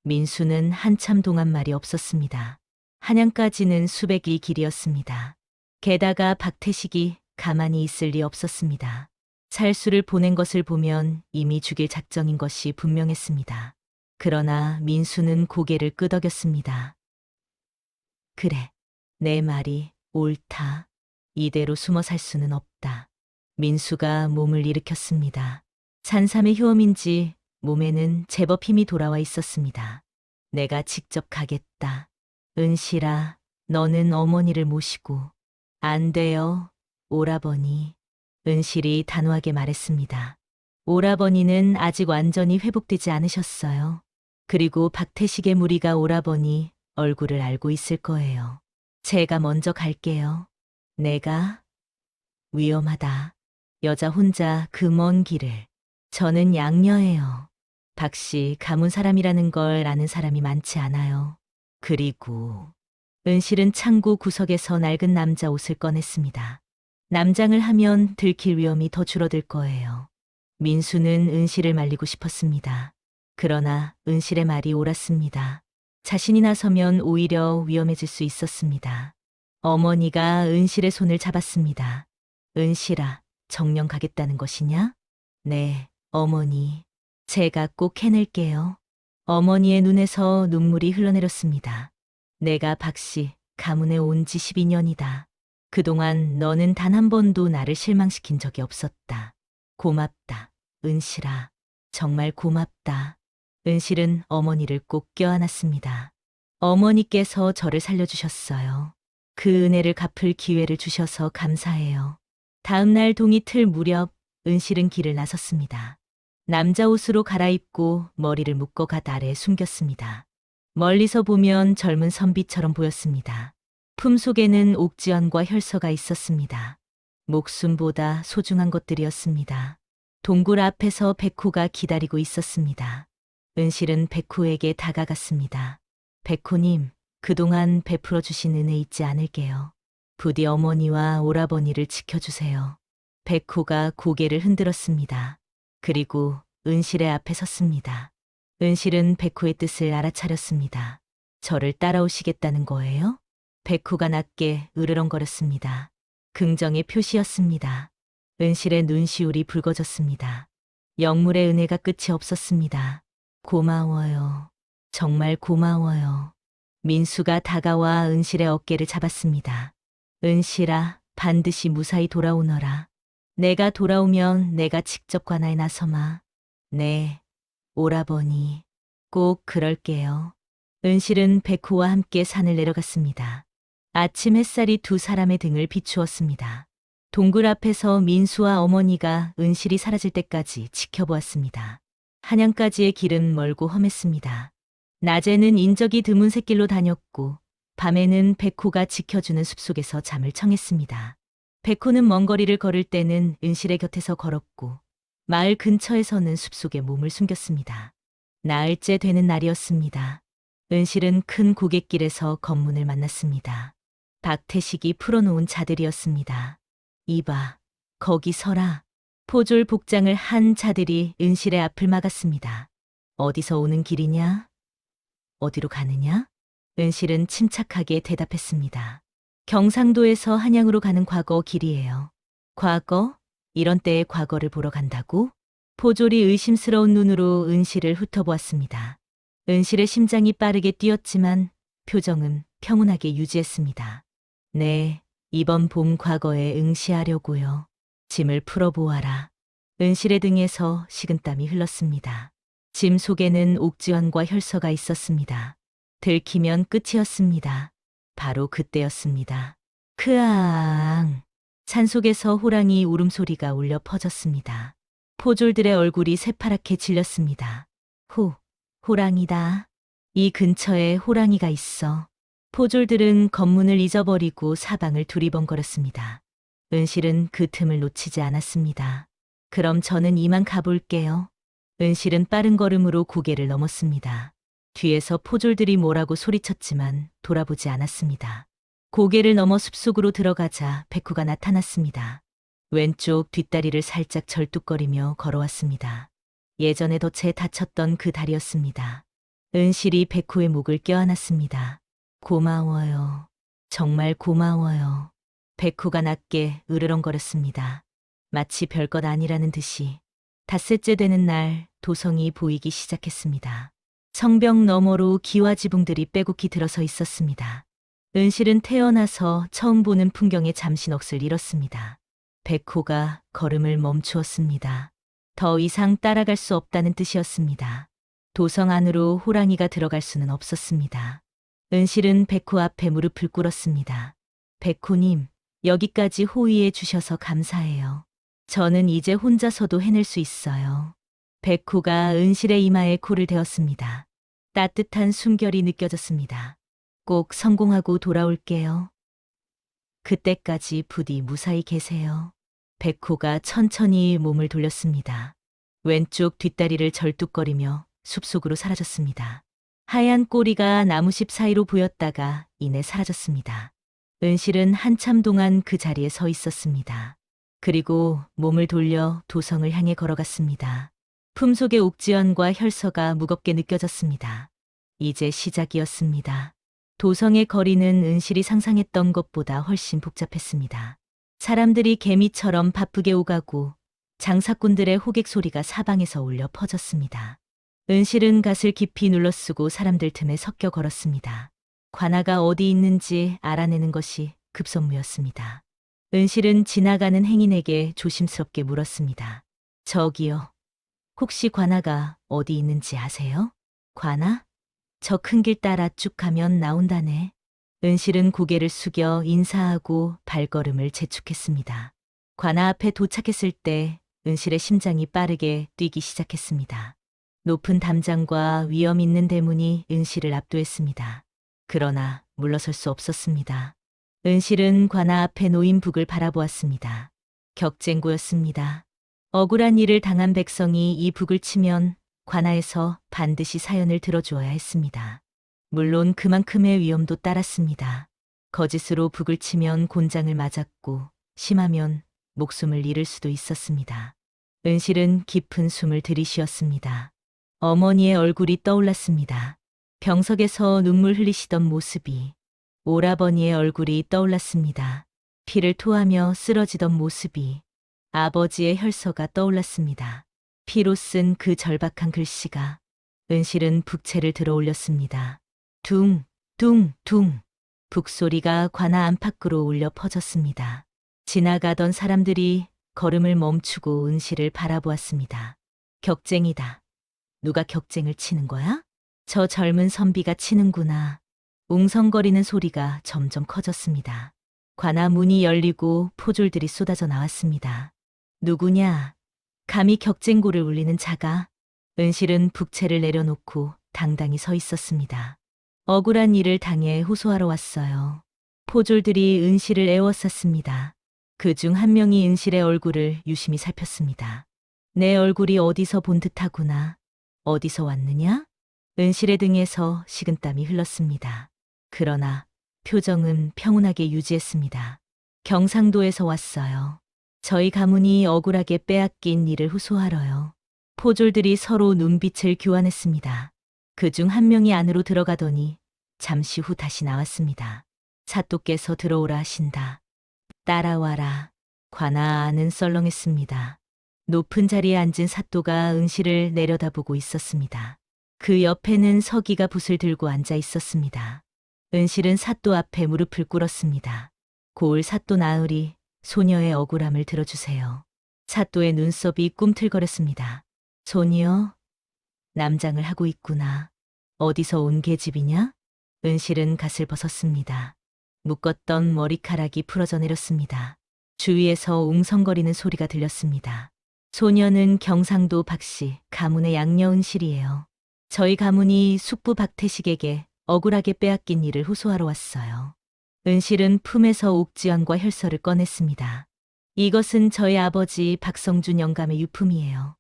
민수는 한참 동안 말이 없었습니다. 한양까지는 수백리 길이었습니다. 게다가 박태식이 가만히 있을 리 없었습니다. 살수를 보낸 것을 보면 이미 죽일 작정인 것이 분명했습니다. 그러나 민수는 고개를 끄덕였습니다. 그래, 내 말이 옳다. 이대로 숨어 살 수는 없다. 민수가 몸을 일으켰습니다. 산삼의 효험인지 몸에는 제법 힘이 돌아와 있었습니다. 내가 직접 가겠다. 은실아, 너는 어머니를 모시고 안 돼요, 오라버니. 은실이 단호하게 말했습니다. 오라버니는 아직 완전히 회복되지 않으셨어요. 그리고 박태식의 무리가 오라버니 얼굴을 알고 있을 거예요. 제가 먼저 갈게요. 내가? 위험하다. 여자 혼자 그 먼 길을. 저는 양녀예요. 박씨 가문 사람이라는 걸 아는 사람이 많지 않아요. 그리고 은실은 창고 구석에서 낡은 남자 옷을 꺼냈습니다. 남장을 하면 들킬 위험이 더 줄어들 거예요. 민수는 은실을 말리고 싶었습니다. 그러나 은실의 말이 옳았습니다. 자신이 나서면 오히려 위험해질 수 있었습니다. 어머니가 은실의 손을 잡았습니다. 은실아, 정령 가겠다는 것이냐? 네, 어머니. 제가 꼭 해낼게요. 어머니의 눈에서 눈물이 흘러내렸습니다. 내가 박씨 가문에 온 지 12년이다. 그동안 너는 단 한 번도 나를 실망시킨 적이 없었다. 고맙다, 은실아. 정말 고맙다. 은실은 어머니를 꼭 껴안았습니다. 어머니께서 저를 살려주셨어요. 그 은혜를 갚을 기회를 주셔서 감사해요. 다음 날 동이틀 무렵 은실은 길을 나섰습니다. 남자 옷으로 갈아입고 머리를 묶어 갓 아래에 숨겼습니다. 멀리서 보면 젊은 선비처럼 보였습니다. 품속에는 옥지연과 혈서가 있었습니다. 목숨보다 소중한 것들이었습니다. 동굴 앞에서 백호가 기다리고 있었습니다. 은실은 백호에게 다가갔습니다. 백호님, 그동안 베풀어 주신 은혜 잊지 않을게요. 부디 어머니와 오라버니를 지켜주세요. 백호가 고개를 흔들었습니다. 그리고 은실의 앞에 섰습니다. 은실은 백호의 뜻을 알아차렸습니다. 저를 따라오시겠다는 거예요? 백호가 낮게 으르렁거렸습니다. 긍정의 표시였습니다. 은실의 눈시울이 붉어졌습니다. 영물의 은혜가 끝이 없었습니다. 고마워요. 정말 고마워요. 민수가 다가와 은실의 어깨를 잡았습니다. 은실아, 반드시 무사히 돌아오너라. 내가 돌아오면 내가 직접 관아에 나서마. 네, 오라버니. 꼭 그럴게요. 은실은 백호와 함께 산을 내려갔습니다. 아침 햇살이 두 사람의 등을 비추었습니다. 동굴 앞에서 민수와 어머니가 은실이 사라질 때까지 지켜보았습니다. 한양까지의 길은 멀고 험했습니다. 낮에는 인적이 드문 샛길로 다녔고 밤에는 백호가 지켜주는 숲속에서 잠을 청했습니다. 백호는 먼 거리를 걸을 때는 은실의 곁에서 걸었고 마을 근처에서는 숲속에 몸을 숨겼습니다. 나흘째 되는 날이었습니다. 은실은 큰 고갯길에서 검문을 만났습니다. 박태식이 풀어놓은 자들이었습니다. 이봐, 거기 서라. 포졸 복장을 한 자들이 은실의 앞을 막았습니다. 어디서 오는 길이냐? 어디로 가느냐? 은실은 침착하게 대답했습니다. 경상도에서 한양으로 가는 과거 길이에요. 과거? 이런 때의 과거를 보러 간다고? 포졸이 의심스러운 눈으로 은실을 훑어보았습니다. 은실의 심장이 빠르게 뛰었지만 표정은 평온하게 유지했습니다. 네, 이번 봄 과거에 응시하려고요. 짐을 풀어보아라. 은실의 등에서 식은땀이 흘렀습니다. 짐 속에는 옥지환과 혈서가 있었습니다. 들키면 끝이었습니다. 바로 그때였습니다. 크아앙. 산속에서 호랑이 울음소리가 울려 퍼졌습니다. 포졸들의 얼굴이 새파랗게 질렸습니다. 호랑이다. 이 근처에 호랑이가 있어. 포졸들은 검문을 잊어버리고 사방을 두리번거렸습니다. 은실은 그 틈을 놓치지 않았습니다. 그럼 저는 이만 가볼게요. 은실은 빠른 걸음으로 고개를 넘었습니다. 뒤에서 포졸들이 뭐라고 소리쳤지만 돌아보지 않았습니다. 고개를 넘어 숲속으로 들어가자 백호가 나타났습니다. 왼쪽 뒷다리를 살짝 절뚝거리며 걸어왔습니다. 예전에 덫에 다쳤던 그 다리였습니다. 은실이 백호의 목을 껴안았습니다. 고마워요. 정말 고마워요. 백호가 낮게 으르렁거렸습니다. 마치 별것 아니라는 듯이. 닷새째 되는 날 도성이 보이기 시작했습니다. 성벽 너머로 기와 지붕들이 빼곡히 들어서 있었습니다. 은실은 태어나서 처음 보는 풍경에 잠시 넋을 잃었습니다. 백호가 걸음을 멈추었습니다. 더 이상 따라갈 수 없다는 뜻이었습니다. 도성 안으로 호랑이가 들어갈 수는 없었습니다. 은실은 백호 앞에 무릎을 꿇었습니다. 백호님, 여기까지 호의해 주셔서 감사해요. 저는 이제 혼자서도 해낼 수 있어요. 백호가 은실의 이마에 코를 대었습니다. 따뜻한 숨결이 느껴졌습니다. 꼭 성공하고 돌아올게요. 그때까지 부디 무사히 계세요. 백호가 천천히 몸을 돌렸습니다. 왼쪽 뒷다리를 절뚝거리며 숲속으로 사라졌습니다. 하얀 꼬리가 나무십 사이로 보였다가 이내 사라졌습니다. 은실은 한참 동안 그 자리에 서 있었습니다. 그리고 몸을 돌려 도성을 향해 걸어갔습니다. 품속의 옥지연과 혈서가 무겁게 느껴졌습니다. 이제 시작이었습니다. 도성의 거리는 은실이 상상했던 것보다 훨씬 복잡했습니다. 사람들이 개미처럼 바쁘게 오가고 장사꾼들의 호객 소리가 사방에서 울려 퍼졌습니다. 은실은 갓을 깊이 눌러쓰고 사람들 틈에 섞여 걸었습니다. 관아가 어디 있는지 알아내는 것이 급선무였습니다. 은실은 지나가는 행인에게 조심스럽게 물었습니다. 저기요. 혹시 관아가 어디 있는지 아세요? 관아? 저 큰 길 따라 쭉 가면 나온다네. 은실은 고개를 숙여 인사하고 발걸음을 재촉했습니다. 관아 앞에 도착했을 때 은실의 심장이 빠르게 뛰기 시작했습니다. 높은 담장과 위험 있는 대문이 은실을 압도했습니다. 그러나 물러설 수 없었습니다. 은실은 관아 앞에 놓인 북을 바라보았습니다. 격쟁고였습니다. 억울한 일을 당한 백성이 이 북을 치면 관아에서 반드시 사연을 들어주어야 했습니다. 물론 그만큼의 위험도 따랐습니다. 거짓으로 북을 치면 곤장을 맞았고 심하면 목숨을 잃을 수도 있었습니다. 은실은 깊은 숨을 들이쉬었습니다. 어머니의 얼굴이 떠올랐습니다. 병석에서 눈물 흘리시던 모습이, 오라버니의 얼굴이 떠올랐습니다. 피를 토하며 쓰러지던 모습이, 아버지의 혈서가 떠올랐습니다. 피로 쓴 그 절박한 글씨가. 은실은 북채를 들어 올렸습니다. 둥, 둥, 둥. 북소리가 관아 안팎으로 울려 퍼졌습니다. 지나가던 사람들이 걸음을 멈추고 은실을 바라보았습니다. 격쟁이다. 누가 격쟁을 치는 거야? 저 젊은 선비가 치는구나. 웅성거리는 소리가 점점 커졌습니다. 관아 문이 열리고 포졸들이 쏟아져 나왔습니다. 누구냐? 감히 격쟁고를 울리는 자가. 은실은 북채를 내려놓고 당당히 서 있었습니다. 억울한 일을 당해 호소하러 왔어요. 포졸들이 은실을 애워쌌습니다. 그중 한 명이 은실의 얼굴을 유심히 살폈습니다. 내 얼굴이 어디서 본 듯하구나. 어디서 왔느냐? 은실의 등에서 식은땀이 흘렀습니다. 그러나 표정은 평온하게 유지했습니다. 경상도에서 왔어요. 저희 가문이 억울하게 빼앗긴 일을 호소하러요. 포졸들이 서로 눈빛을 교환했습니다. 그중 한 명이 안으로 들어가더니 잠시 후 다시 나왔습니다. 사또께서 들어오라 하신다. 따라와라. 관아 안은 썰렁했습니다. 높은 자리에 앉은 사또가 은실을 내려다보고 있었습니다. 그 옆에는 서기가 붓을 들고 앉아 있었습니다. 은실은 사또 앞에 무릎을 꿇었습니다. 고을 사또 나으리, 소녀의 억울함을 들어주세요. 사또의 눈썹이 꿈틀거렸습니다. 소녀, 남장을 하고 있구나. 어디서 온 계집이냐? 은실은 갓을 벗었습니다. 묶었던 머리카락이 풀어져 내렸습니다. 주위에서 웅성거리는 소리가 들렸습니다. 소녀는 경상도 박씨 가문의 양녀은실이에요. 저희 가문이 숙부 박태식에게 억울하게 빼앗긴 일을 호소하러 왔어요. 은실은 품에서 옥지연과 혈서를 꺼냈습니다. 이것은 저희 아버지 박성준 영감의 유품이에요.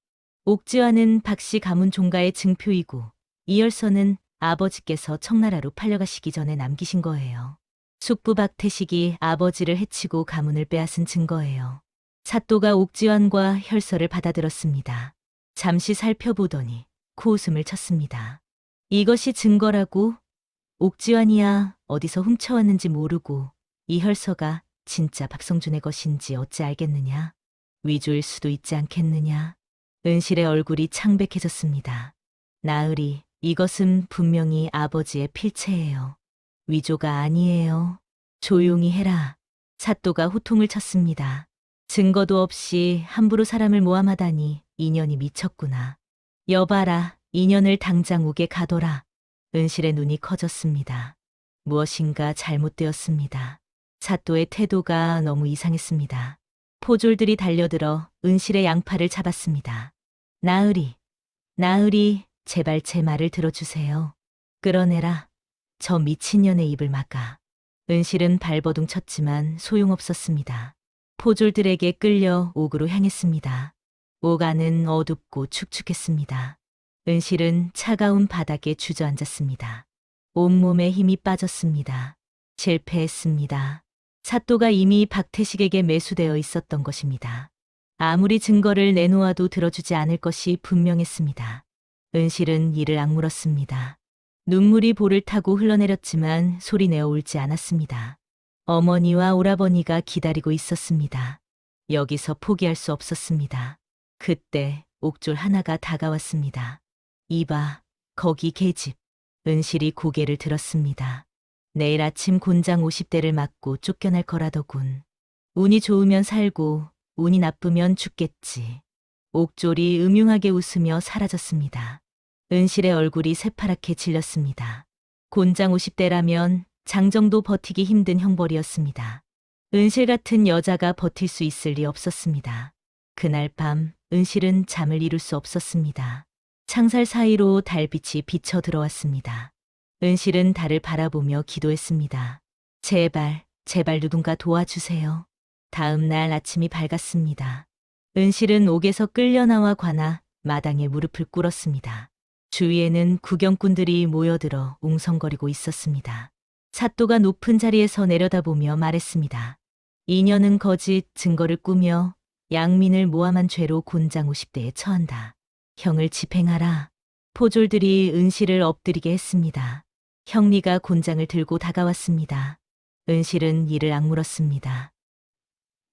옥지연은 박씨 가문 종가의 증표이고 이 혈서는 아버지께서 청나라로 팔려가시기 전에 남기신 거예요. 숙부 박태식이 아버지를 해치고 가문을 빼앗은 증거예요. 사또가 옥지연과 혈서를 받아들었습니다. 잠시 살펴보더니 코웃음을 쳤습니다. 이것이 증거라고? 옥지연이야 어디서 훔쳐왔는지 모르고 이 혈서가 진짜 박성준의 것인지 어찌 알겠느냐? 위조일 수도 있지 않겠느냐? 은실의 얼굴이 창백해졌습니다. 나으리, 이것은 분명히 아버지의 필체예요. 위조가 아니에요. 조용히 해라. 사또가 호통을 쳤습니다. 증거도 없이 함부로 사람을 모함하다니 인연이 미쳤구나. 여봐라, 인연을 당장 옥에 가둬라. 은실의 눈이 커졌습니다. 무엇인가 잘못되었습니다. 사또의 태도가 너무 이상했습니다. 포졸들이 달려들어 은실의 양팔을 잡았습니다. 나으리, 나으리, 제발 제 말을 들어주세요. 끌어내라. 저 미친년의 입을 막아. 은실은 발버둥 쳤지만 소용없었습니다. 포졸들에게 끌려 옥으로 향했습니다. 옥 안은 어둡고 축축했습니다. 은실은 차가운 바닥에 주저앉았습니다. 온몸에 힘이 빠졌습니다. 실패했습니다. 사또가 이미 박태식에게 매수되어 있었던 것입니다. 아무리 증거를 내놓아도 들어주지 않을 것이 분명했습니다. 은실은 이를 악물었습니다. 눈물이 볼을 타고 흘러내렸지만 소리내어 울지 않았습니다. 어머니와 오라버니가 기다리고 있었습니다. 여기서 포기할 수 없었습니다. 그때 옥졸 하나가 다가왔습니다. 이봐, 거기 계집. 은실이 고개를 들었습니다. 내일 아침 곤장 50대를 맞고 쫓겨날 거라더군. 운이 좋으면 살고 운이 나쁘면 죽겠지. 옥졸이 음흉하게 웃으며 사라졌습니다. 은실의 얼굴이 새파랗게 질렸습니다. 곤장 50대라면 장정도 버티기 힘든 형벌이었습니다. 은실 같은 여자가 버틸 수 있을 리 없었습니다. 그날 밤 은실은 잠을 이룰 수 없었습니다. 창살 사이로 달빛이 비쳐 들어왔습니다. 은실은 달을 바라보며 기도했습니다. 제발, 제발 누군가 도와주세요. 다음 날 아침이 밝았습니다. 은실은 옥에서 끌려나와 관아 마당에 무릎을 꿇었습니다. 주위에는 구경꾼들이 모여들어 웅성거리고 있었습니다. 사또가 높은 자리에서 내려다보며 말했습니다. 이녀는 거짓 증거를 꾸며 양민을 모함한 죄로 곤장 50대에 처한다. 형을 집행하라. 포졸들이 은실을 엎드리게 했습니다. 형리가 곤장을 들고 다가왔습니다. 은실은 이를 악물었습니다.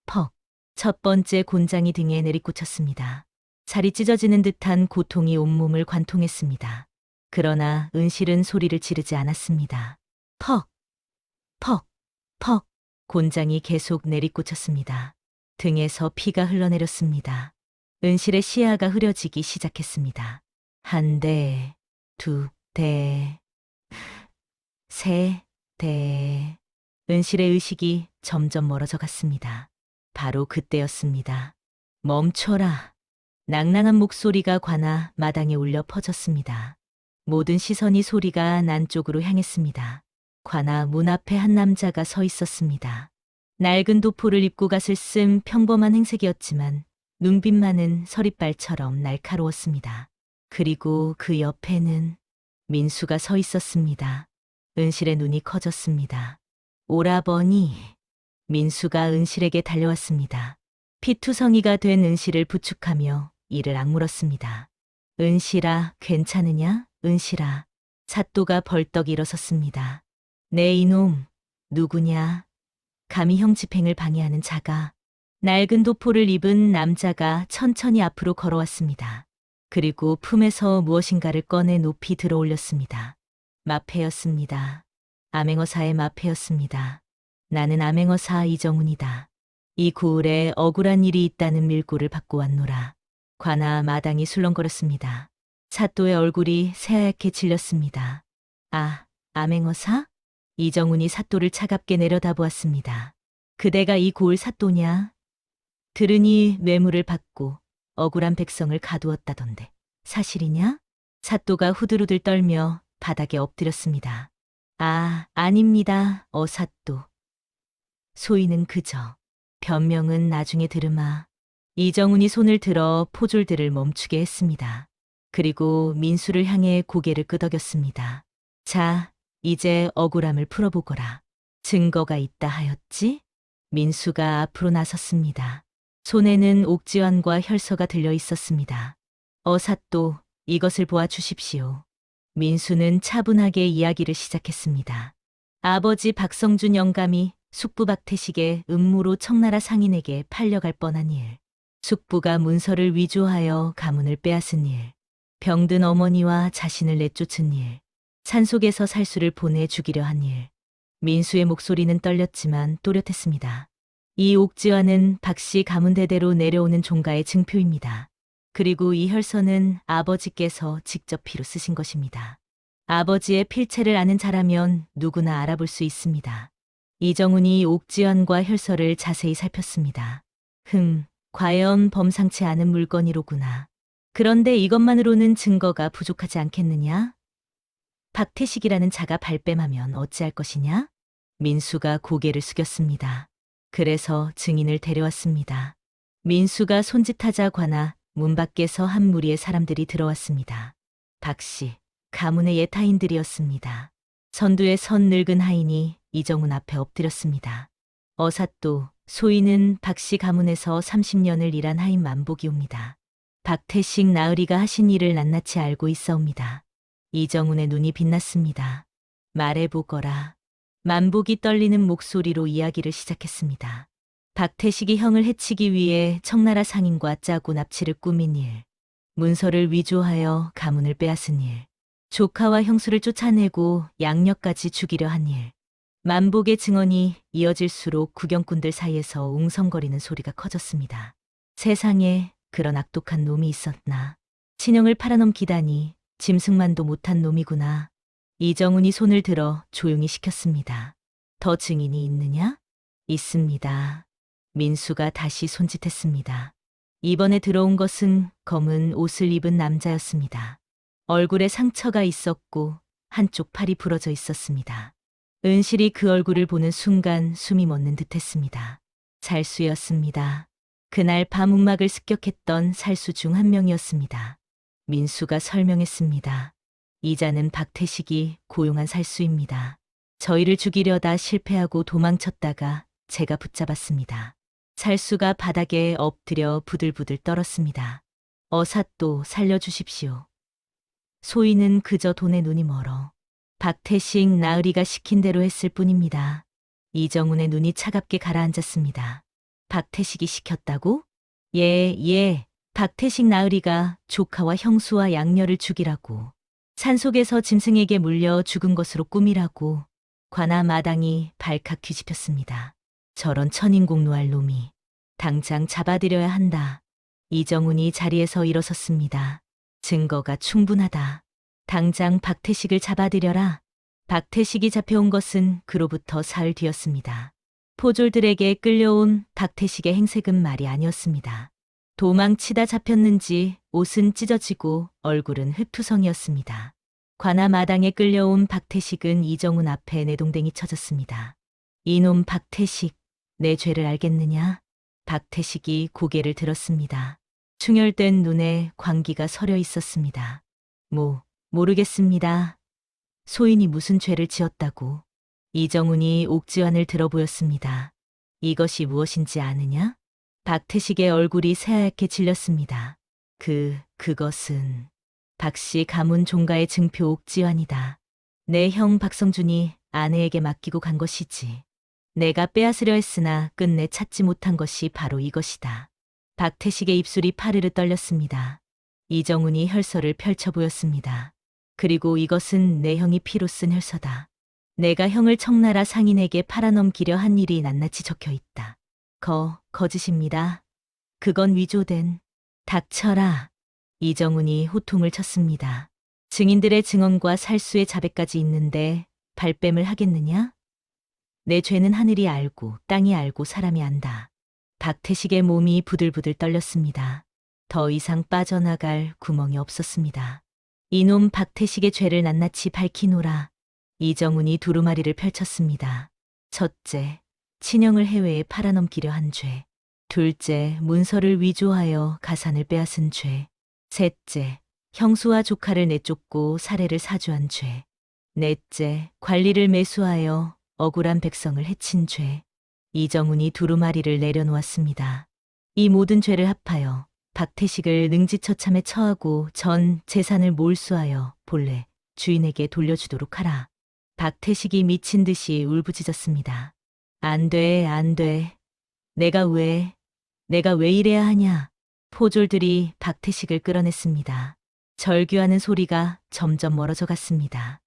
퍽. 첫 번째 곤장이 등에 내리꽂혔습니다. 살이 찢어지는 듯한 고통이 온몸을 관통했습니다. 그러나 은실은 소리를 지르지 않았습니다. 퍽. 퍽. 퍽. 곤장이 계속 내리꽂혔습니다. 등에서 피가 흘러내렸습니다. 은실의 시야가 흐려지기 시작했습니다. 한 대, 두 대, 세 대. 은실의 의식이 점점 멀어져 갔습니다. 바로 그때였습니다. 멈춰라. 낭낭한 목소리가 관아 마당에 울려 퍼졌습니다. 모든 시선이 소리가 난 쪽으로 향했습니다. 관아 문 앞에 한 남자가 서 있었습니다. 낡은 도포를 입고 갓을 쓴 평범한 행색이었지만 눈빛만은 서리빨처럼 날카로웠습니다. 그리고 그 옆에는 민수가 서 있었습니다. 은실의 눈이 커졌습니다. 오라버니. 민수가 은실에게 달려왔습니다. 피투성이가 된 은실을 부축하며 이를 악물었습니다. 은실아, 괜찮으냐? 은실아. 사또가 벌떡 일어섰습니다. 네 이놈, 누구냐? 감히 형 집행을 방해하는 자가. 낡은 도포를 입은 남자가 천천히 앞으로 걸어왔습니다. 그리고 품에서 무엇인가를 꺼내 높이 들어 올렸습니다. 마패였습니다. 암행어사의 마패였습니다. 나는 암행어사 이정훈이다. 이 고을에 억울한 일이 있다는 밀고를 받고 왔노라. 관아 마당이 술렁거렸습니다. 사또의 얼굴이 새하얗게 질렸습니다. 아, 암행어사? 이정훈이 사또를 차갑게 내려다보았습니다. 그대가 이 고을 사또냐? 들으니 뇌물을 받고 억울한 백성을 가두었다던데 사실이냐? 사또가 후들후들 떨며 바닥에 엎드렸습니다. 아, 아닙니다. 사또. 소위는 그저. 변명은 나중에 들으마. 이정훈이 손을 들어 포졸들을 멈추게 했습니다. 그리고 민수를 향해 고개를 끄덕였습니다. 자, 이제 억울함을 풀어보거라. 증거가 있다 하였지? 민수가 앞으로 나섰습니다. 손에는 옥지환과 혈서가 들려 있었습니다. 사또, 이것을 보아주십시오. 민수는 차분하게 이야기를 시작했습니다. 아버지 박성준 영감이 숙부 박태식의 음모로 청나라 상인에게 팔려갈 뻔한 일. 숙부가 문서를 위조하여 가문을 빼앗은 일. 병든 어머니와 자신을 내쫓은 일. 산속에서 살수를 보내 죽이려 한 일. 민수의 목소리는 떨렸지만 또렷했습니다. 이 옥지환은 박씨 가문 대대로 내려오는 종가의 증표입니다. 그리고 이 혈서는 아버지께서 직접 피로 쓰신 것입니다. 아버지의 필체를 아는 자라면 누구나 알아볼 수 있습니다. 이정훈이 옥지환과 혈서를 자세히 살폈습니다. 과연 범상치 않은 물건이로구나. 그런데 이것만으로는 증거가 부족하지 않겠느냐? 박태식이라는 자가 발뺌하면 어찌할 것이냐? 민수가 고개를 숙였습니다. 그래서 증인을 데려왔습니다. 민수가 손짓하자 관아 문 밖에서 한 무리의 사람들이 들어왔습니다. 박씨, 가문의 예타인들이었습니다. 선두에 선 늙은 하인이 이정훈 앞에 엎드렸습니다. 어삿도 소인은 박씨 가문에서 30년을 일한 하인 만복이옵니다. 박태식 나으리가 하신 일을 낱낱이 알고 있사옵니다. 이정훈의 눈이 빛났습니다. 말해보거라. 만복이 떨리는 목소리로 이야기를 시작했습니다. 박태식이 형을 해치기 위해 청나라 상인과 짜고 납치를 꾸민 일, 문서를 위조하여 가문을 빼앗은 일, 조카와 형수를 쫓아내고 양녀까지 죽이려 한 일. 만복의 증언이 이어질수록 구경꾼들 사이에서 웅성거리는 소리가 커졌습니다. 세상에 그런 악독한 놈이 있었나. 친형을 팔아넘기다니 짐승만도 못한 놈이구나. 이정훈이 손을 들어 조용히 시켰습니다. 더 증인이 있느냐? 있습니다. 민수가 다시 손짓했습니다. 이번에 들어온 것은 검은 옷을 입은 남자였습니다. 얼굴에 상처가 있었고 한쪽 팔이 부러져 있었습니다. 은실이 그 얼굴을 보는 순간 숨이 멎는 듯했습니다. 살수였습니다. 그날 밤 움막을 습격했던 살수 중 한 명이었습니다. 민수가 설명했습니다. 이자는 박태식이 고용한 살수입니다. 저희를 죽이려다 실패하고 도망쳤다가 제가 붙잡았습니다. 살수가 바닥에 엎드려 부들부들 떨었습니다. 어삿도 살려주십시오. 소인은 그저 돈에 눈이 멀어 박태식 나으리가 시킨 대로 했을 뿐입니다. 이정훈의 눈이 차갑게 가라앉았습니다. 박태식이 시켰다고? 예. 박태식 나으리가 조카와 형수와 양녀를 죽이라고. 산속에서 짐승에게 물려 죽은 것으로 꾸미라고. 관아 마당이 발칵 뒤집혔습니다. 저런 천인공노할 놈이. 당장 잡아들여야 한다. 이정훈이 자리에서 일어섰습니다. 증거가 충분하다. 당장 박태식을 잡아들여라. 박태식이 잡혀온 것은 그로부터 사흘 뒤였습니다. 포졸들에게 끌려온 박태식의 행색은 말이 아니었습니다. 도망치다 잡혔는지 옷은 찢어지고 얼굴은 흙투성이었습니다. 관아 마당에 끌려온 박태식은 이정훈 앞에 내동댕이 쳐졌습니다. 이놈 박태식, 내 죄를 알겠느냐? 박태식이 고개를 들었습니다. 충혈된 눈에 광기가 서려 있었습니다. 모르겠습니다. 소인이 무슨 죄를 지었다고. 이정훈이 옥지환을 들어보였습니다. 이것이 무엇인지 아느냐? 박태식의 얼굴이 새하얗게 질렸습니다. 그것은 박씨 가문 종가의 증표 옥지환이다. 내 형 박성준이 아내에게 맡기고 간 것이지. 내가 빼앗으려 했으나 끝내 찾지 못한 것이 바로 이것이다. 박태식의 입술이 파르르 떨렸습니다. 이정훈이 혈서를 펼쳐 보였습니다. 그리고 이것은 내 형이 피로 쓴 혈서다. 내가 형을 청나라 상인에게 팔아넘기려 한 일이 낱낱이 적혀 있다. 거짓입니다. 그건 위조된. 닥쳐라. 이정훈이 호통을 쳤습니다. 증인들의 증언과 살수의 자백까지 있는데 발뺌을 하겠느냐? 내 죄는 하늘이 알고 땅이 알고 사람이 안다. 박태식의 몸이 부들부들 떨렸습니다. 더 이상 빠져나갈 구멍이 없었습니다. 이놈 박태식의 죄를 낱낱이 밝히노라. 이정훈이 두루마리를 펼쳤습니다. 첫째, 친형을 해외에 팔아넘기려 한 죄. 둘째, 문서를 위조하여 가산을 빼앗은 죄. 셋째, 형수와 조카를 내쫓고 사례를 사주한 죄. 넷째, 관리를 매수하여 억울한 백성을 해친 죄. 이정훈이 두루마리를 내려놓았습니다. 이 모든 죄를 합하여 박태식을 능지처참에 처하고 전 재산을 몰수하여 본래 주인에게 돌려주도록 하라. 박태식이 미친 듯이 울부짖었습니다. 안 돼. 내가 왜 이래야 하냐. 포졸들이 박태식을 끌어냈습니다. 절규하는 소리가 점점 멀어져 갔습니다.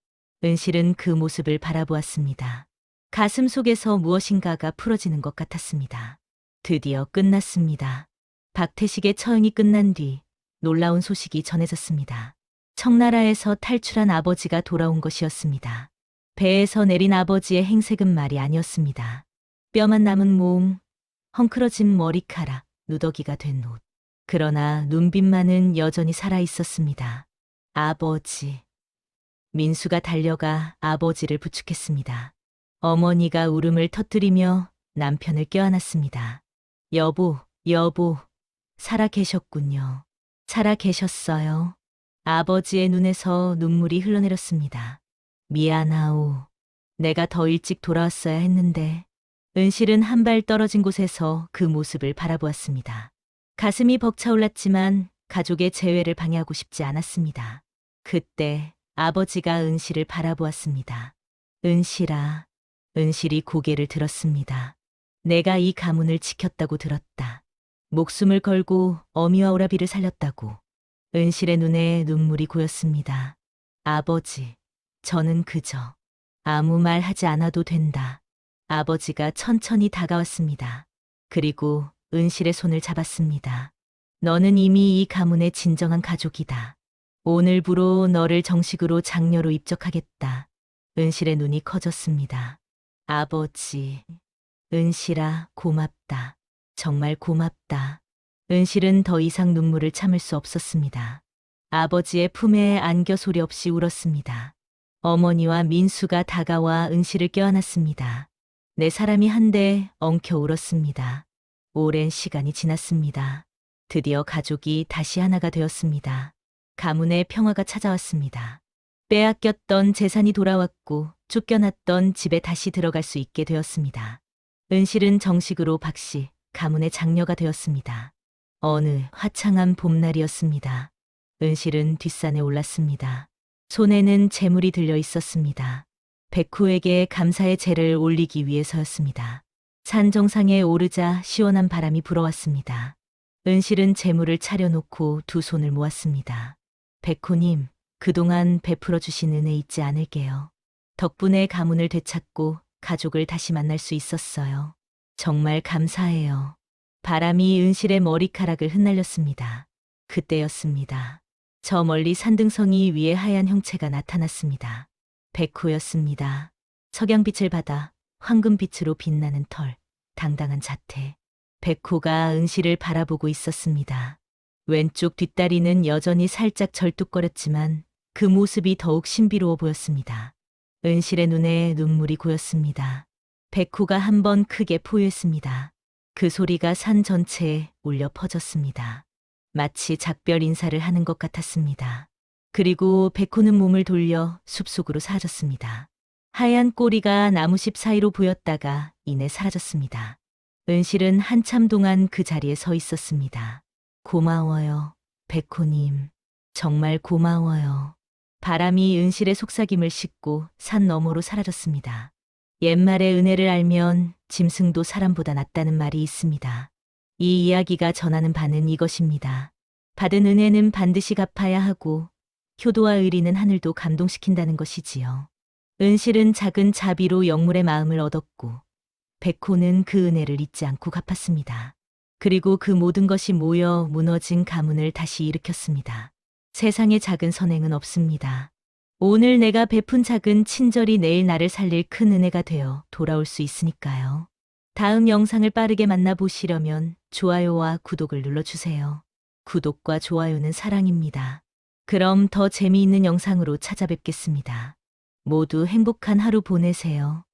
은실은 그 모습을 바라보았습니다. 가슴 속에서 무엇인가가 풀어지는 것 같았습니다. 드디어 끝났습니다. 박태식의 처형이 끝난 뒤 놀라운 소식이 전해졌습니다. 청나라에서 탈출한 아버지가 돌아온 것이었습니다. 배에서 내린 아버지의 행색은 말이 아니었습니다. 뼈만 남은 몸, 헝클어진 머리카락, 누더기가 된 옷. 그러나 눈빛만은 여전히 살아 있었습니다. 아버지. 민수가 달려가 아버지를 부축했습니다. 어머니가 울음을 터뜨리며 남편을 껴안았습니다. 여보, 여보, 살아 계셨군요. 살아 계셨어요. 아버지의 눈에서 눈물이 흘러내렸습니다. 미안하오. 내가 더 일찍 돌아왔어야 했는데. 은실은 한 발 떨어진 곳에서 그 모습을 바라보았습니다. 가슴이 벅차올랐지만 가족의 재회를 방해하고 싶지 않았습니다. 그때 아버지가 은실을 바라보았습니다. 은실아. 은실이 고개를 들었습니다. 내가 이 가문을 지켰다고 들었다. 목숨을 걸고 어미와 오라비를 살렸다고. 은실의 눈에 눈물이 고였습니다. 아버지, 저는 그저 아무 말 하지 않아도 된다. 아버지가 천천히 다가왔습니다. 그리고 은실의 손을 잡았습니다. 너는 이미 이 가문의 진정한 가족이다. 오늘부로 너를 정식으로 장녀로 입적하겠다. 은실의 눈이 커졌습니다. 아버지, 은실아, 고맙다. 정말 고맙다. 은실은 더 이상 눈물을 참을 수 없었습니다. 아버지의 품에 안겨 소리 없이 울었습니다. 어머니와 민수가 다가와 은실을 껴안았습니다. 내 사람이 한데 엉켜 울었습니다. 오랜 시간이 지났습니다. 드디어 가족이 다시 하나가 되었습니다. 가문의 평화가 찾아왔습니다. 빼앗겼던 재산이 돌아왔고 쫓겨났던 집에 다시 들어갈 수 있게 되었습니다. 은실은 정식으로 박씨, 가문의 장녀가 되었습니다. 어느 화창한 봄날이었습니다. 은실은 뒷산에 올랐습니다. 손에는 재물이 들려 있었습니다. 백호에게 감사의 제를 올리기 위해서였습니다. 산 정상에 오르자 시원한 바람이 불어왔습니다. 은실은 재물을 차려놓고 두 손을 모았습니다. 백호님, 그동안 베풀어 주신 은혜 잊지 않을게요. 덕분에 가문을 되찾고 가족을 다시 만날 수 있었어요. 정말 감사해요. 바람이 은실의 머리카락을 흩날렸습니다. 그때였습니다. 저 멀리 산등성이 위에 하얀 형체가 나타났습니다. 백호였습니다. 석양빛을 받아 황금빛으로 빛나는 털, 당당한 자태. 백호가 은실을 바라보고 있었습니다. 왼쪽 뒷다리는 여전히 살짝 절뚝거렸지만 그 모습이 더욱 신비로워 보였습니다. 은실의 눈에 눈물이 고였습니다. 백호가 한 번 크게 포효했습니다. 그 소리가 산 전체에 울려 퍼졌습니다. 마치 작별 인사를 하는 것 같았습니다. 그리고 백호는 몸을 돌려 숲속으로 사라졌습니다. 하얀 꼬리가 나무십 사이로 보였다가 이내 사라졌습니다. 은실은 한참 동안 그 자리에 서 있었습니다. 고마워요, 백호님. 정말 고마워요. 바람이 은실의 속삭임을 싣고 산 너머로 사라졌습니다. 옛말의 은혜를 알면 짐승도 사람보다 낫다는 말이 있습니다. 이 이야기가 전하는 바는 이것입니다. 받은 은혜는 반드시 갚아야 하고 효도와 의리는 하늘도 감동시킨다는 것이지요. 은실은 작은 자비로 영물의 마음을 얻었고 백호는 그 은혜를 잊지 않고 갚았습니다. 그리고 그 모든 것이 모여 무너진 가문을 다시 일으켰습니다. 세상에 작은 선행은 없습니다. 오늘 내가 베푼 작은 친절이 내일 나를 살릴 큰 은혜가 되어 돌아올 수 있으니까요. 다음 영상을 빠르게 만나보시려면 좋아요와 구독을 눌러주세요. 구독과 좋아요는 사랑입니다. 그럼 더 재미있는 영상으로 찾아뵙겠습니다. 모두 행복한 하루 보내세요.